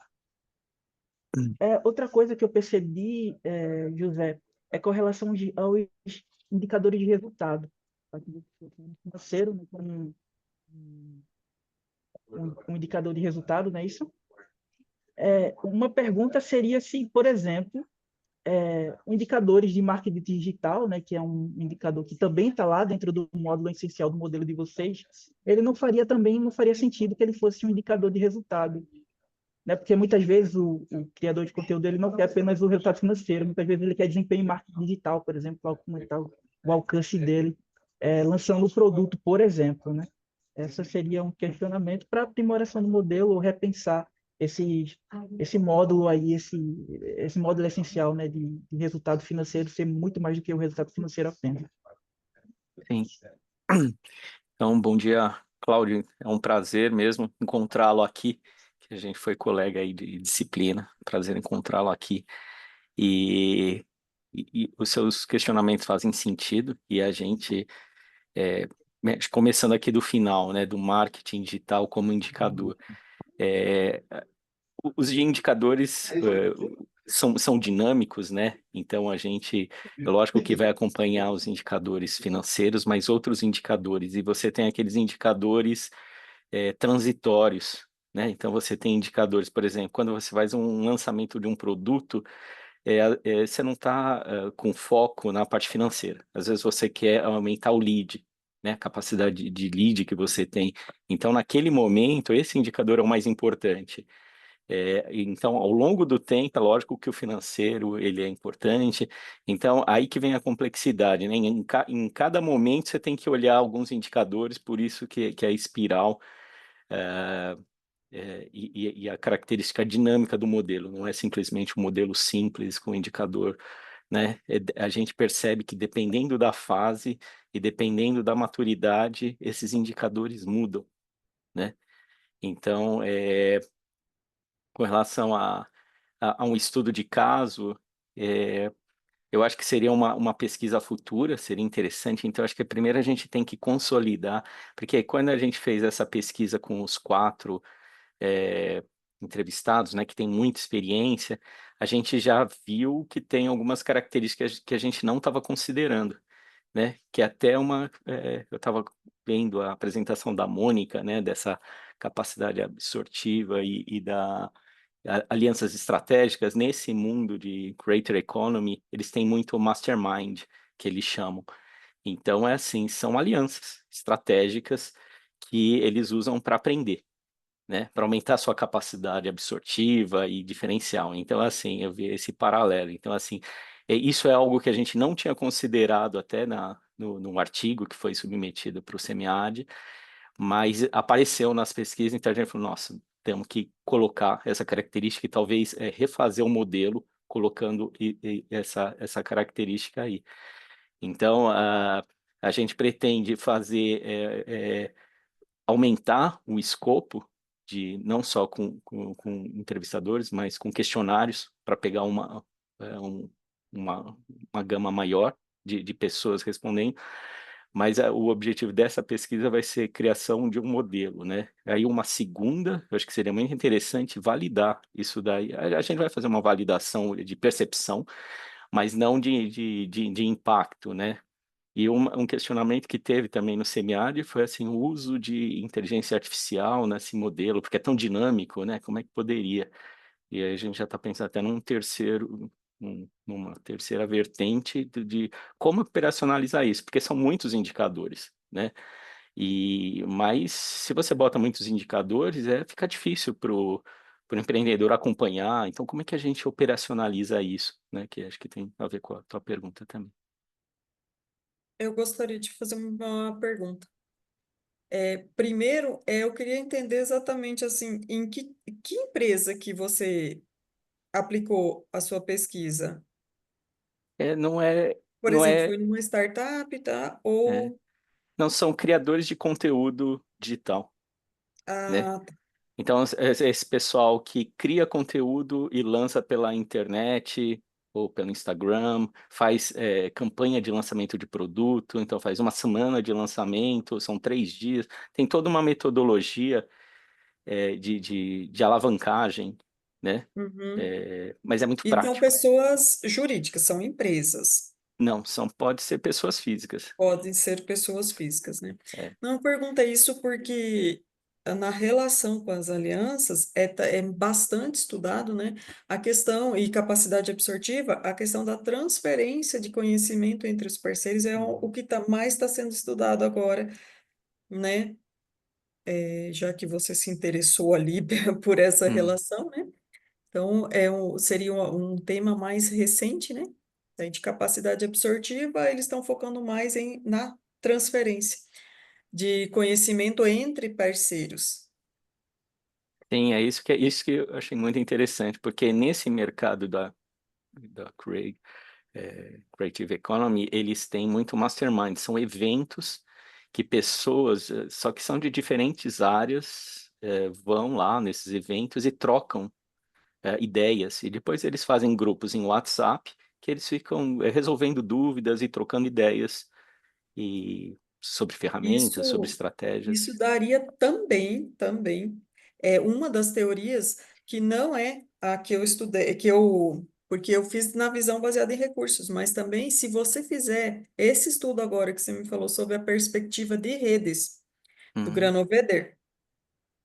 Outra coisa que eu percebi, José, é com relação aos indicadores de resultado. Financeiro, né, um indicador de resultado, não é isso? Uma pergunta seria se, por exemplo, indicadores de marketing digital, né, que é um indicador que também está lá dentro do módulo essencial do modelo de vocês, ele não faria sentido que ele fosse um indicador de resultado, né? Porque muitas vezes o criador de conteúdo ele não quer apenas o resultado financeiro, muitas vezes ele quer desempenho em marketing digital, por exemplo, para aumentar o alcance dele, lançando o produto, por exemplo, né? Esse seria um questionamento para aprimoração do modelo ou repensar esse módulo aí, esse módulo essencial, né, de resultado financeiro ser muito mais do que o resultado financeiro apenas. Sim. Então, bom dia, Cláudio. É um prazer mesmo encontrá-lo aqui, que a gente foi colega aí de disciplina. Prazer encontrá-lo aqui. E os seus questionamentos fazem sentido e a gente, começando aqui do final, né, do marketing digital como indicador. Os indicadores são dinâmicos, né? Então a gente, é lógico que vai acompanhar os indicadores financeiros, mas outros indicadores, e você tem aqueles indicadores transitórios, né? Então você tem indicadores, por exemplo, quando você faz um lançamento de um produto, você não está com foco na parte financeira. Às vezes você quer aumentar o lead, né? A capacidade de lead que você tem. Então, naquele momento, esse indicador é o mais importante. Então, ao longo do tempo, é lógico que o financeiro ele é importante. Então, aí que vem a complexidade, né? Em cada momento você tem que olhar alguns indicadores, por isso que a espiral e a característica dinâmica do modelo, não é simplesmente um modelo simples com indicador, né? A gente percebe que dependendo da fase e dependendo da maturidade, esses indicadores mudam, né? Então, com relação a um estudo de caso, eu acho que seria uma pesquisa futura, seria interessante. Então, acho que primeiro a gente tem que consolidar, porque quando a gente fez essa pesquisa com os 4 entrevistados, né, que tem muita experiência, a gente já viu que tem algumas características que a gente não estava considerando, né? Que até eu estava vendo a apresentação da Mônica, né, dessa capacidade absortiva e da alianças estratégicas nesse mundo de creator economy, eles têm muito mastermind, que eles chamam. Então, assim, são alianças estratégicas que eles usam para aprender, né, para aumentar a sua capacidade absortiva e diferencial. Então, assim, eu vi esse paralelo. Então, assim, isso é algo que a gente não tinha considerado até no artigo que foi submetido para o SEMIAD, mas apareceu nas pesquisas, então a gente falou, nossa, temos que colocar essa característica e talvez refazer o modelo colocando essa característica aí. Então, a gente pretende fazer, aumentar o escopo de não só com entrevistadores, mas com questionários para pegar uma gama maior de pessoas respondendo. Mas o objetivo dessa pesquisa vai ser criação de um modelo, né? Aí uma segunda, eu acho que seria muito interessante validar isso daí. A gente vai fazer uma validação de percepção, mas não de impacto, né? E um questionamento que teve também no semiárido foi assim, o uso de inteligência artificial nesse modelo, porque é tão dinâmico, né? Como é que poderia? E aí a gente já está pensando até num terceiro numa terceira vertente de como operacionalizar isso, porque são muitos indicadores, né? Mas se você bota muitos indicadores, fica difícil para o empreendedor acompanhar. Então, como é que a gente operacionaliza isso, né? Que acho que tem a ver com a tua pergunta também. Eu gostaria de fazer uma pergunta. Primeiro, eu queria entender exatamente assim, em que empresa que você aplicou a sua pesquisa? Não é, Por não exemplo, é, foi numa startup, tá? é, Ou não são criadores de conteúdo digital, né? ah, tá. Então, esse pessoal que cria conteúdo e lança pela internet ou pelo Instagram, faz campanha de lançamento de produto, então faz uma semana de lançamento, são 3 dias, tem toda uma metodologia de alavancagem, né? Uhum. Mas é muito E são prático. pessoas jurídicas, são empresas. Não, pode ser pessoas físicas. Podem ser pessoas físicas, né? É. Não perguntei isso porque na relação com as alianças é bastante estudado, né? A questão e capacidade absortiva, a questão da transferência de conhecimento entre os parceiros é o que mais está sendo estudado agora, né? Já que você se interessou ali por essa Hum. relação, né? Então, seria um tema mais recente, né? De capacidade absortiva, eles estão focando mais na transferência de conhecimento entre parceiros. Sim, é isso que eu achei muito interessante, porque nesse mercado da Creative Economy, eles têm muito mastermind, são eventos que pessoas, só que são de diferentes áreas, vão lá nesses eventos e trocam ideias, e depois eles fazem grupos em WhatsApp, que eles ficam resolvendo dúvidas e trocando ideias e sobre ferramentas, sobre Isso, isso estratégias. daria também, uma das teorias que não é a que eu estudei, porque eu fiz na visão baseada em recursos, mas também se você fizer esse estudo agora que você me falou sobre a perspectiva de redes do Uhum. Granollers,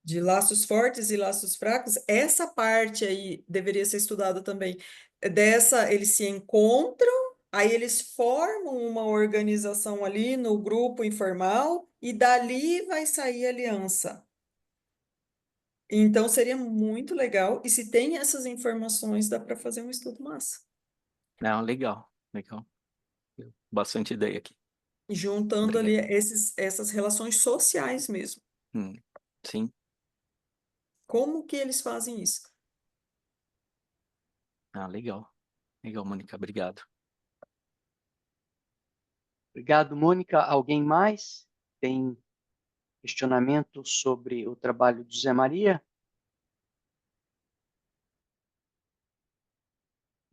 de laços fortes e laços fracos, essa parte aí deveria ser estudada também. Eles se encontram, aí eles formam uma organização ali no grupo informal e dali vai sair aliança. Então seria muito legal, e se tem essas informações, dá para fazer um estudo massa. Não, legal, legal. Bastante ideia aqui. Juntando ali Obrigado. essas relações sociais mesmo. Sim. Como que eles fazem isso? Legal. Legal, Mônica, obrigado. Obrigado, Mônica. Alguém mais tem questionamento sobre o trabalho do Zé Maria?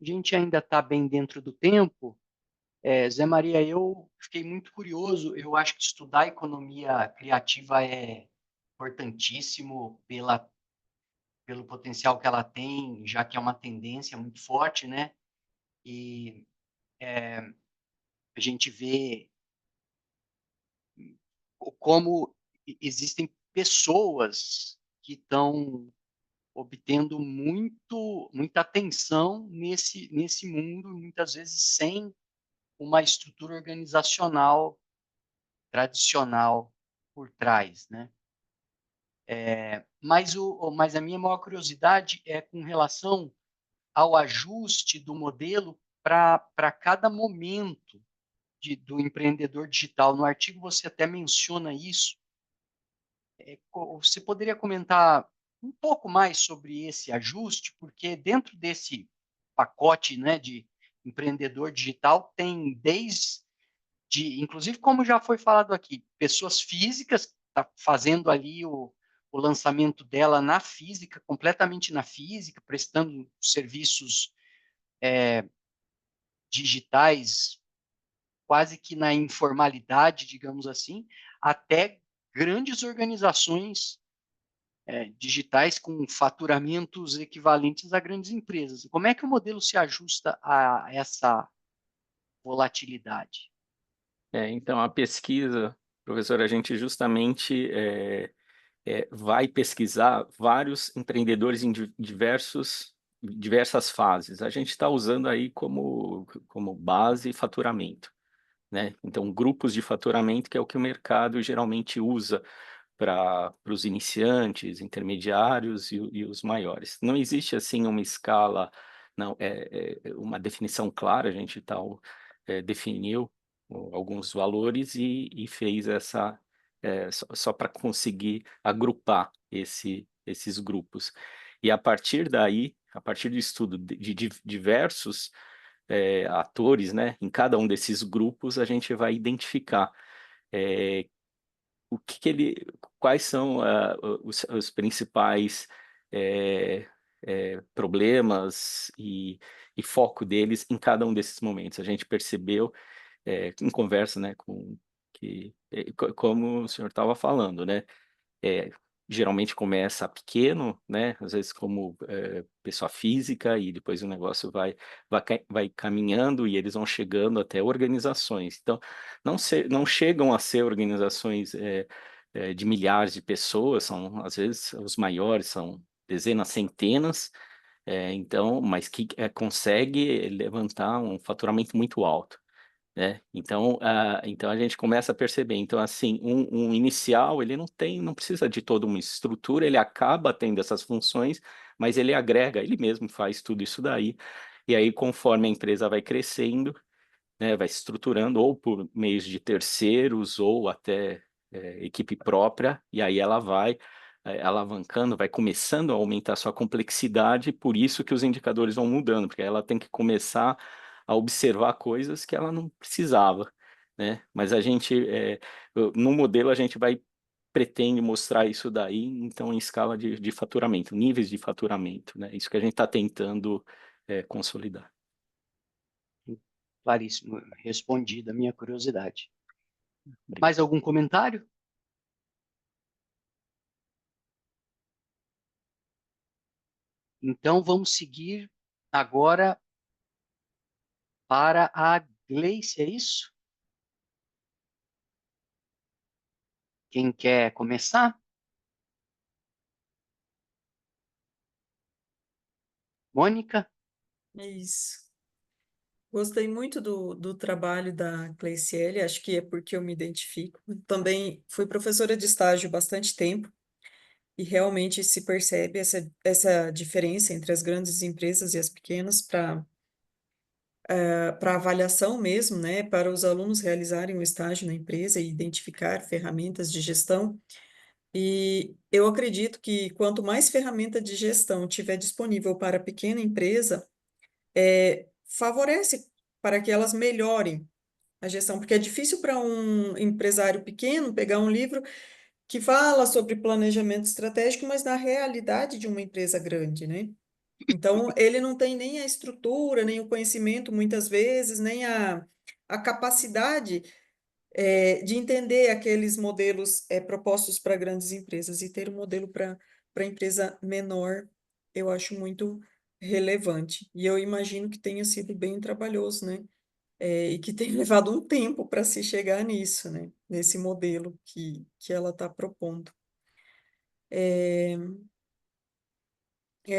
A gente ainda está bem dentro do tempo. Zé Maria, eu fiquei muito curioso. Eu acho que estudar economia criativa é importantíssimo pelo potencial que ela tem, já que é uma tendência muito forte, né? E a gente vê como existem pessoas que estão obtendo muita atenção nesse mundo, muitas vezes sem uma estrutura organizacional tradicional por trás, né? Mas a minha maior curiosidade é com relação ao ajuste do modelo para cada momento do empreendedor digital. No artigo você até menciona isso. Você poderia comentar um pouco mais sobre esse ajuste, porque dentro desse pacote, né, de empreendedor digital tem inclusive como já foi falado aqui, pessoas físicas tá fazendo ali o lançamento dela na física, completamente na física, prestando serviços digitais quase que na informalidade, digamos assim, até grandes organizações digitais com faturamentos equivalentes a grandes empresas. Como é que o modelo se ajusta a essa volatilidade? Então, a pesquisa, professor, a gente justamente vai pesquisar vários empreendedores em diversos diversas fases. A gente está usando aí como base faturamento, né? Então, grupos de faturamento, que é o que o mercado geralmente usa para os iniciantes, intermediários e os maiores. Não existe, assim, uma escala, não, uma definição clara, a gente definiu alguns valores e fez essa, só para conseguir agrupar esses grupos. E a partir daí, a partir do estudo de diversos atores, né, em cada um desses grupos, a gente vai identificar o que quais são os principais problemas e foco deles em cada um desses momentos. A gente percebeu em conversa, né, como o senhor estava falando, né, é, geralmente começa pequeno, né? Às vezes como pessoa física e depois o negócio vai caminhando e eles vão chegando até organizações. Então, não chegam a ser organizações de milhares de pessoas, são às vezes os maiores são dezenas, centenas, então, mas que consegue levantar um faturamento muito alto, né? Então a gente começa a perceber. Então, assim, um inicial, ele não precisa de toda uma estrutura, ele acaba tendo essas funções, mas ele agrega, ele mesmo faz tudo isso daí. E aí, conforme a empresa vai crescendo, né, vai se estruturando, ou por meios de terceiros, ou até equipe própria, e aí ela vai alavancando, vai começando a aumentar sua complexidade, por isso que os indicadores vão mudando, porque ela tem que começar a observar coisas que ela não precisava, né? Mas no modelo, a gente pretende mostrar isso daí, então, em escala de faturamento, níveis de faturamento, né? Isso que a gente está tentando consolidar. Claríssimo, respondida a minha curiosidade. Obrigado. Mais algum comentário? Então, vamos seguir agora para a Gleice, é isso? Quem quer começar? Mônica? É isso. Gostei muito do trabalho da Cleiciele, acho que é porque eu me identifico. Também fui professora de estágio bastante tempo e realmente se percebe essa diferença entre as grandes empresas e as pequenas para avaliação mesmo, né? Para os alunos realizarem um estágio na empresa e identificar ferramentas de gestão. E eu acredito que quanto mais ferramenta de gestão tiver disponível para a pequena empresa, favorece para que elas melhorem a gestão, porque é difícil para um empresário pequeno pegar um livro que fala sobre planejamento estratégico, mas na realidade de uma empresa grande, né? Então, ele não tem nem a estrutura, nem o conhecimento, muitas vezes, nem a capacidade de entender aqueles modelos propostos para grandes empresas e ter um modelo para empresa menor, eu acho muito relevante. E eu imagino que tenha sido bem trabalhoso, né? E que tem levado um tempo para se chegar nisso, né? Nesse modelo que ela está propondo. É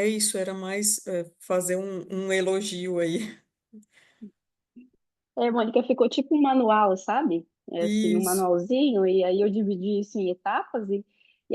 isso, era mais fazer um elogio aí. Mônica, ficou tipo um manual, sabe? Assim, um Isso. manualzinho, e aí eu dividi isso em etapas, e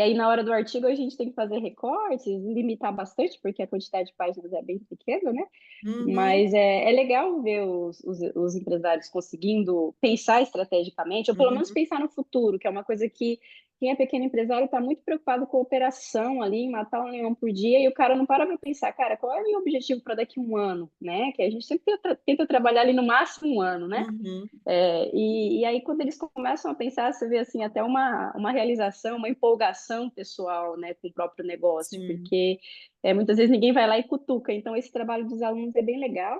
aí na hora do artigo a gente tem que fazer recortes, limitar bastante, porque a quantidade de páginas é bem pequena, né? Uhum, Mas é legal ver os empresários conseguindo pensar estrategicamente, ou pelo menos uhum, pensar no futuro, que é uma coisa que quem é pequeno empresário está muito preocupado com a operação ali, em matar um leão por dia, e o cara não para pensar, cara, qual é o meu objetivo para daqui a um ano, né? Que a gente sempre tenta trabalhar ali no máximo um ano, né? uhum, E aí, quando eles começam a pensar, você vê assim, até uma realização, uma empolgação pessoal, né, com o próprio negócio, sim. porque muitas vezes ninguém vai lá e cutuca. Então, esse trabalho dos alunos é bem legal,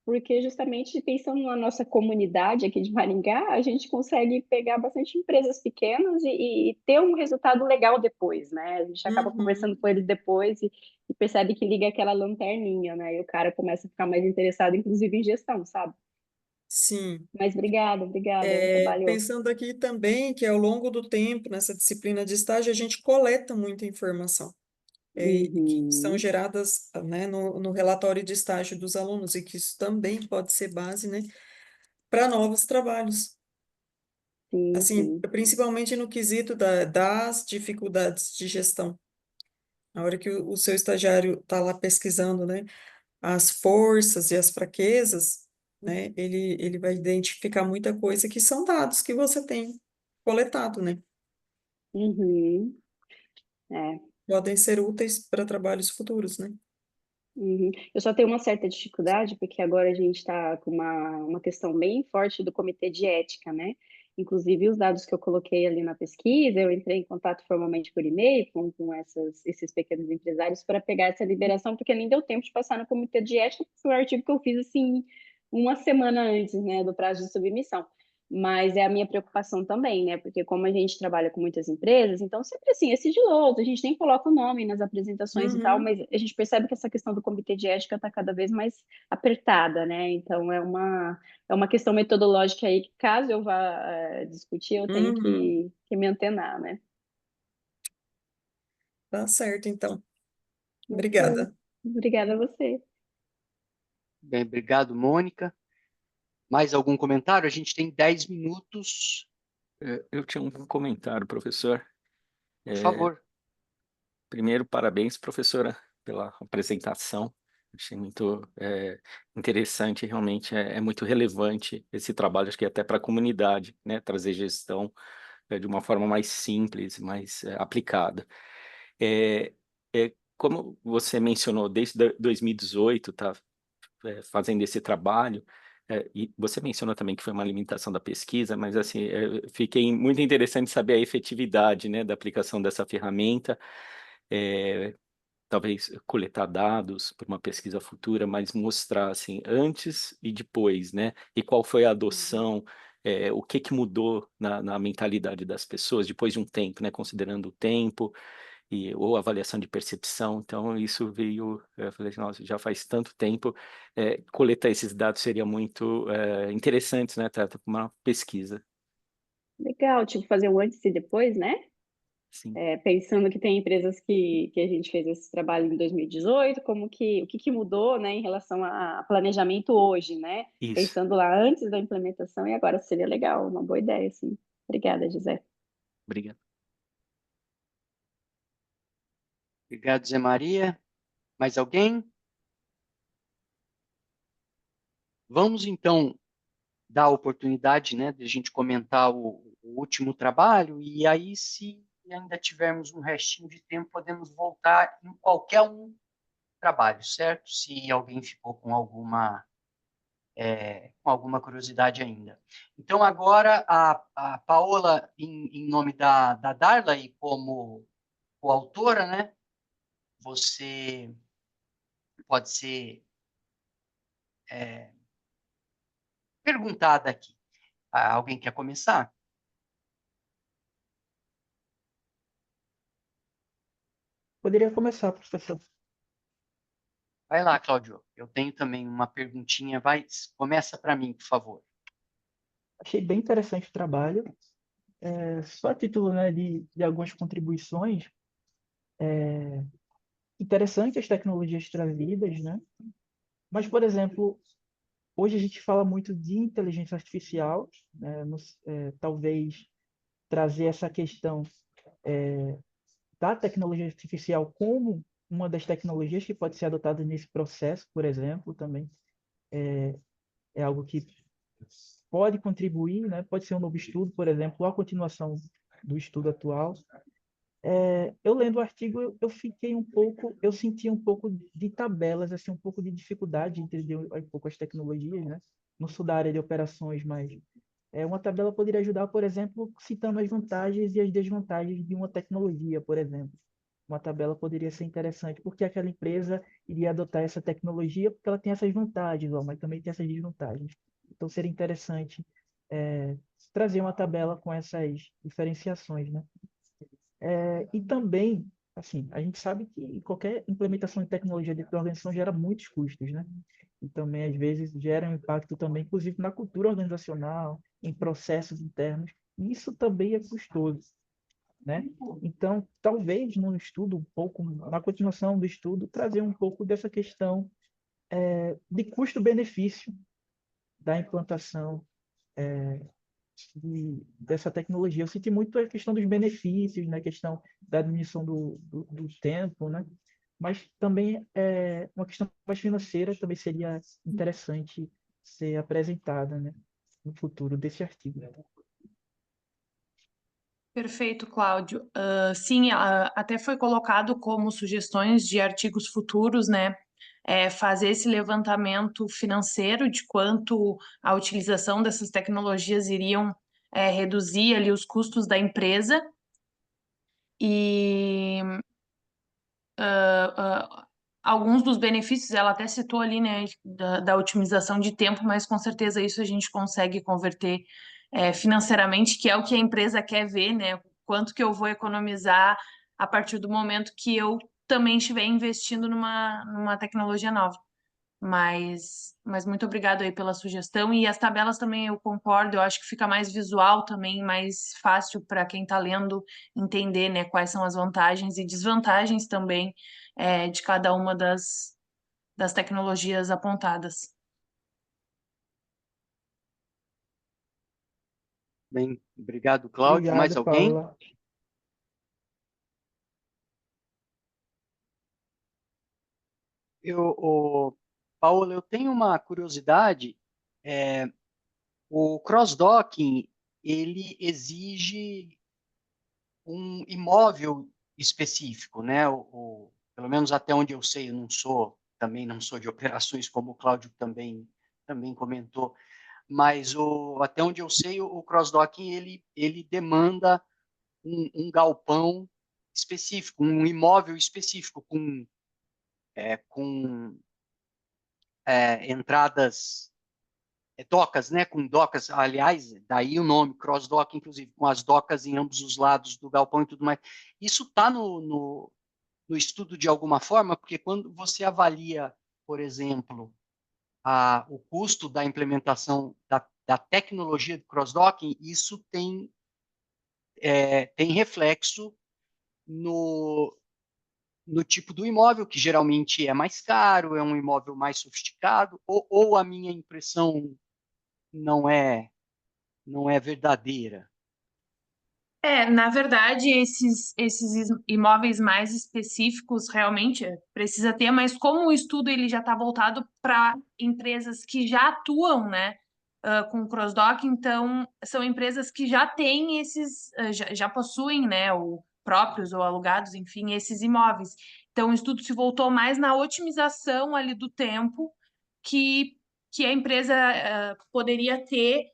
porque justamente pensando na nossa comunidade aqui de Maringá, a gente consegue pegar bastante empresas pequenas e ter um resultado legal depois, né? A gente acaba Uhum, conversando com eles depois e percebe que liga aquela lanterninha, né? E o cara começa a ficar mais interessado, inclusive, em gestão, sabe? sim. Mas obrigada, é um trabalho. Pensando aqui também que ao longo do tempo, nessa disciplina de estágio, a gente coleta muita informação. que são Uhum. geradas, né, no relatório de estágio dos alunos, e que isso também pode ser base, né, para novos trabalhos. Sim, Assim, sim. principalmente no quesito das dificuldades de gestão. Na hora que o seu estagiário está lá pesquisando, né, as forças e as fraquezas, né, ele vai identificar muita coisa que são dados que você tem coletado, né, Uhum. É. podem ser úteis para trabalhos futuros, né. Uhum. Eu só tenho uma certa dificuldade, porque agora a gente está com uma questão bem forte do comitê de ética, né? Inclusive, os dados que eu coloquei ali na pesquisa, eu entrei em contato formalmente por e-mail com esses pequenos empresários para pegar essa liberação, porque nem deu tempo de passar no comitê de ética, porque foi um artigo que eu fiz assim, uma semana antes, né, do prazo de submissão. Mas é a minha preocupação também, né? Porque como a gente trabalha com muitas empresas, então sempre assim, é sigiloso, a gente nem coloca o nome nas apresentações e tal, Uhum, mas a gente percebe que essa questão do comitê de ética está cada vez mais apertada, né? Então é uma questão metodológica aí que, caso eu vá discutir, eu tenho uhum, que me antenar, né? tá certo, então. Ok. Obrigada. Obrigada a você. Bem, obrigado, Mônica. Mais algum comentário? A gente tem 10 minutos, Eu tinha um comentário, professor. por É, favor. primeiro, parabéns, professora, pela apresentação. Achei muito interessante, realmente é muito relevante esse trabalho, acho que até para a comunidade, né? Trazer gestão de uma forma mais simples, mais aplicada. É, como você mencionou, desde 2018, tá fazendo esse trabalho, e você mencionou também que foi uma limitação da pesquisa, mas assim, fiquei muito interessante saber a efetividade, né, da aplicação dessa ferramenta, é, talvez coletar dados para uma pesquisa futura, mas mostrar assim antes e depois, né, e qual foi a adoção, o que que mudou na mentalidade das pessoas depois de um tempo, né, considerando o tempo ou avaliação de percepção. Então, isso veio, eu falei assim, nossa, já faz tanto tempo, coletar esses dados seria muito interessante, né, para uma pesquisa. Legal, tipo, fazer um antes e depois, né? Sim, Pensando que tem empresas que a gente fez esse trabalho em 2018, o que que mudou, né, em relação a planejamento hoje, né? isso. Pensando lá antes da implementação e agora seria legal, uma boa ideia, sim. Obrigada, José. Obrigado. Obrigado, Zé Maria. Mais alguém? Vamos, então, dar a oportunidade, né, de a gente comentar o último trabalho, e aí, se ainda tivermos um restinho de tempo, podemos voltar em qualquer um trabalho, certo? Se alguém ficou com alguma curiosidade ainda. Então, agora, a Paola, em nome da Darla e como coautora, né, você pode ser perguntada aqui. Alguém quer começar? Poderia começar, professor. Vai lá, Cláudio. Eu tenho também uma perguntinha. Vai, começa para mim, por favor. Achei bem interessante o trabalho. Só a título, né, de algumas contribuições, interessante as tecnologias trazidas, né? Mas, por exemplo, hoje a gente fala muito de inteligência artificial, né? Talvez trazer essa questão da tecnologia artificial como uma das tecnologias que pode ser adotada nesse processo, por exemplo, também é algo que pode contribuir, né? Pode ser um novo estudo, por exemplo, ou a continuação do estudo atual. Eu lendo o artigo, eu fiquei um pouco, eu senti um pouco de tabelas, assim, um pouco de dificuldade de entender um pouco as tecnologias, né? Não sou da área de operações, mas uma tabela poderia ajudar, por exemplo, citando as vantagens e as desvantagens de uma tecnologia, por exemplo. Uma tabela poderia ser interessante, porque aquela empresa iria adotar essa tecnologia porque ela tem essas vantagens, ó, mas também tem essas desvantagens. Então seria interessante trazer uma tabela com essas diferenciações, né? E também, assim, a gente sabe que qualquer implementação de tecnologia dentro da organização gera muitos custos, né? E também, às vezes, gera um impacto também, inclusive, na cultura organizacional, em processos internos. E isso também é custoso, né? Então, talvez num estudo um pouco, na continuação do estudo, trazer um pouco dessa questão de custo-benefício da implantação dessa tecnologia. Eu senti muito a questão dos benefícios, né? A questão da diminuição do tempo, né? Mas também uma questão mais financeira também seria interessante ser apresentada, né? No futuro desse artigo. Perfeito, Cláudio. Sim, até foi colocado como sugestões de artigos futuros, né? Fazer esse levantamento financeiro de quanto a utilização dessas tecnologias iriam reduzir ali os custos da empresa e alguns dos benefícios, ela até citou ali, né, da otimização de tempo, mas com certeza isso a gente consegue converter financeiramente, que é o que a empresa quer ver, né? Quanto que eu vou economizar a partir do momento que eu também estiver investindo numa tecnologia nova. Mas muito obrigado aí pela sugestão. E as tabelas também eu concordo, eu acho que fica mais visual também, mais fácil para quem está lendo entender, né, quais são as vantagens e desvantagens também de cada uma das tecnologias apontadas. Bem, obrigado, Cláudio. Mais Obrigado, alguém? Paula. Paulo, eu tenho uma curiosidade. O cross-docking, ele exige um imóvel específico, né? Pelo menos até onde eu sei, eu também não sou de operações, como o Cláudio também comentou, mas até onde eu sei, o cross-docking, ele demanda um galpão específico, um imóvel específico, com entradas, docas, né? Com docas, aliás, daí o nome, cross-dock, inclusive, com as docas em ambos os lados do galpão e tudo mais. Isso está no estudo de alguma forma, porque quando você avalia, por exemplo, o custo da implementação da tecnologia de cross-docking, isso tem reflexo no tipo do imóvel, que geralmente é mais caro, é um imóvel mais sofisticado, ou a minha impressão não é verdadeira. Na verdade, esses imóveis mais específicos realmente precisa ter, mas como o estudo ele já está voltado para empresas que já atuam, né, com cross-dock, então são empresas que já têm já possuem, né, ou próprios ou alugados, enfim, esses imóveis. Então o estudo se voltou mais na otimização ali do tempo que, que a empresa poderia ter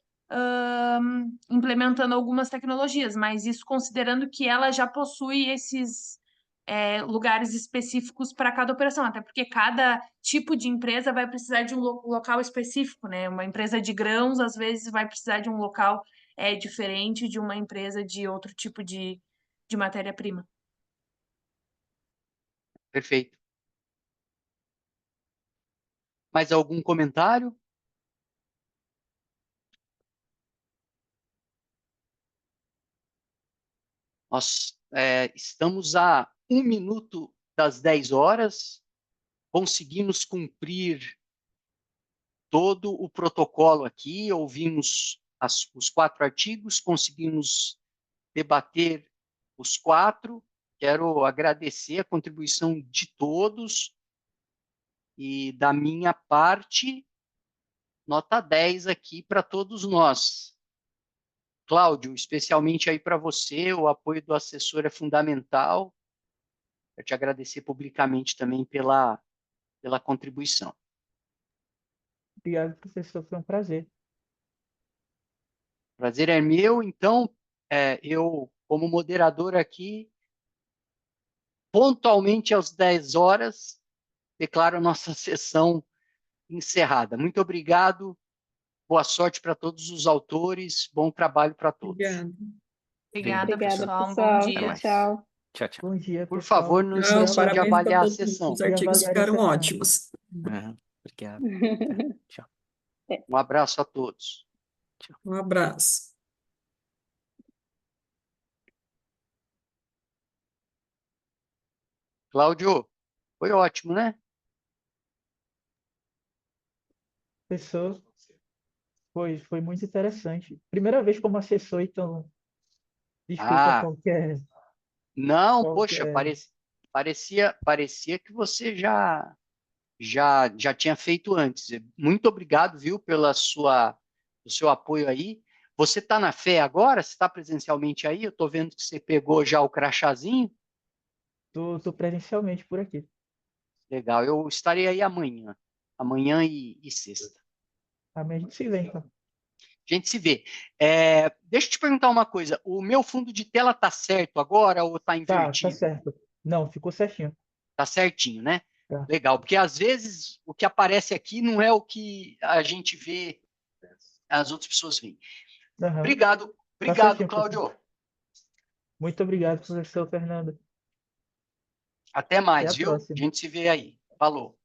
implementando algumas tecnologias, mas isso considerando que ela já possui esses lugares específicos para cada operação, até porque cada tipo de empresa vai precisar de um local específico, né? Uma empresa de grãos, às vezes, vai precisar de um local diferente de uma empresa de outro tipo de matéria-prima. Perfeito. Mais algum comentário? Nós estamos a 1 minuto das 10 horas, conseguimos cumprir todo o protocolo aqui, ouvimos os 4 artigos, conseguimos debater os 4. Quero agradecer a contribuição de todos e, da minha parte, nota 10 aqui para todos nós. Cláudio, especialmente aí para você, o apoio do assessor é fundamental. Quero te agradecer publicamente também pela contribuição. Obrigado, professor. Foi um prazer. Prazer é meu. Então, eu, como moderador aqui, pontualmente às 10 horas, declaro a nossa sessão encerrada. Muito obrigado. Boa sorte para todos os autores. Bom trabalho para todos. Obrigada. Obrigada, Obrigada, pessoal. Um bom pessoal. dia. Tchau, tchau. Tchau, tchau. Bom dia, Por pessoal. favor, não Então, esqueçam de parabéns para avaliar a todos. sessão. Os artigos avaliar a ficaram sessão. ótimos. Obrigado. Tchau. Um abraço a todos. Um abraço. Cláudio, foi ótimo, né? Professor, foi muito interessante. Primeira vez como assessor, então, desculpa Ah, qualquer, não, poxa, qualquer. parecia que você já tinha feito antes. Muito obrigado, viu, o seu apoio aí. Você está na fé agora? Você está presencialmente aí? Eu estou vendo que você pegou já o crachazinho. Tô presencialmente por aqui. Legal, eu estarei aí amanhã e sexta. Amanhã a gente se vê, então. A gente se vê. Deixa eu te perguntar uma coisa. O meu fundo de tela tá certo agora ou tá Tá invertido? certo. Não, ficou certinho. Tá certinho, né? Tá. Legal, porque às vezes o que aparece aqui não é o que a gente vê, as outras pessoas veem. Aham. Obrigado, Tá obrigado, certinho, professor. Cláudio. Muito obrigado, professor Fernando. Até Até mais, a viu? A próxima. gente se vê aí. Falou.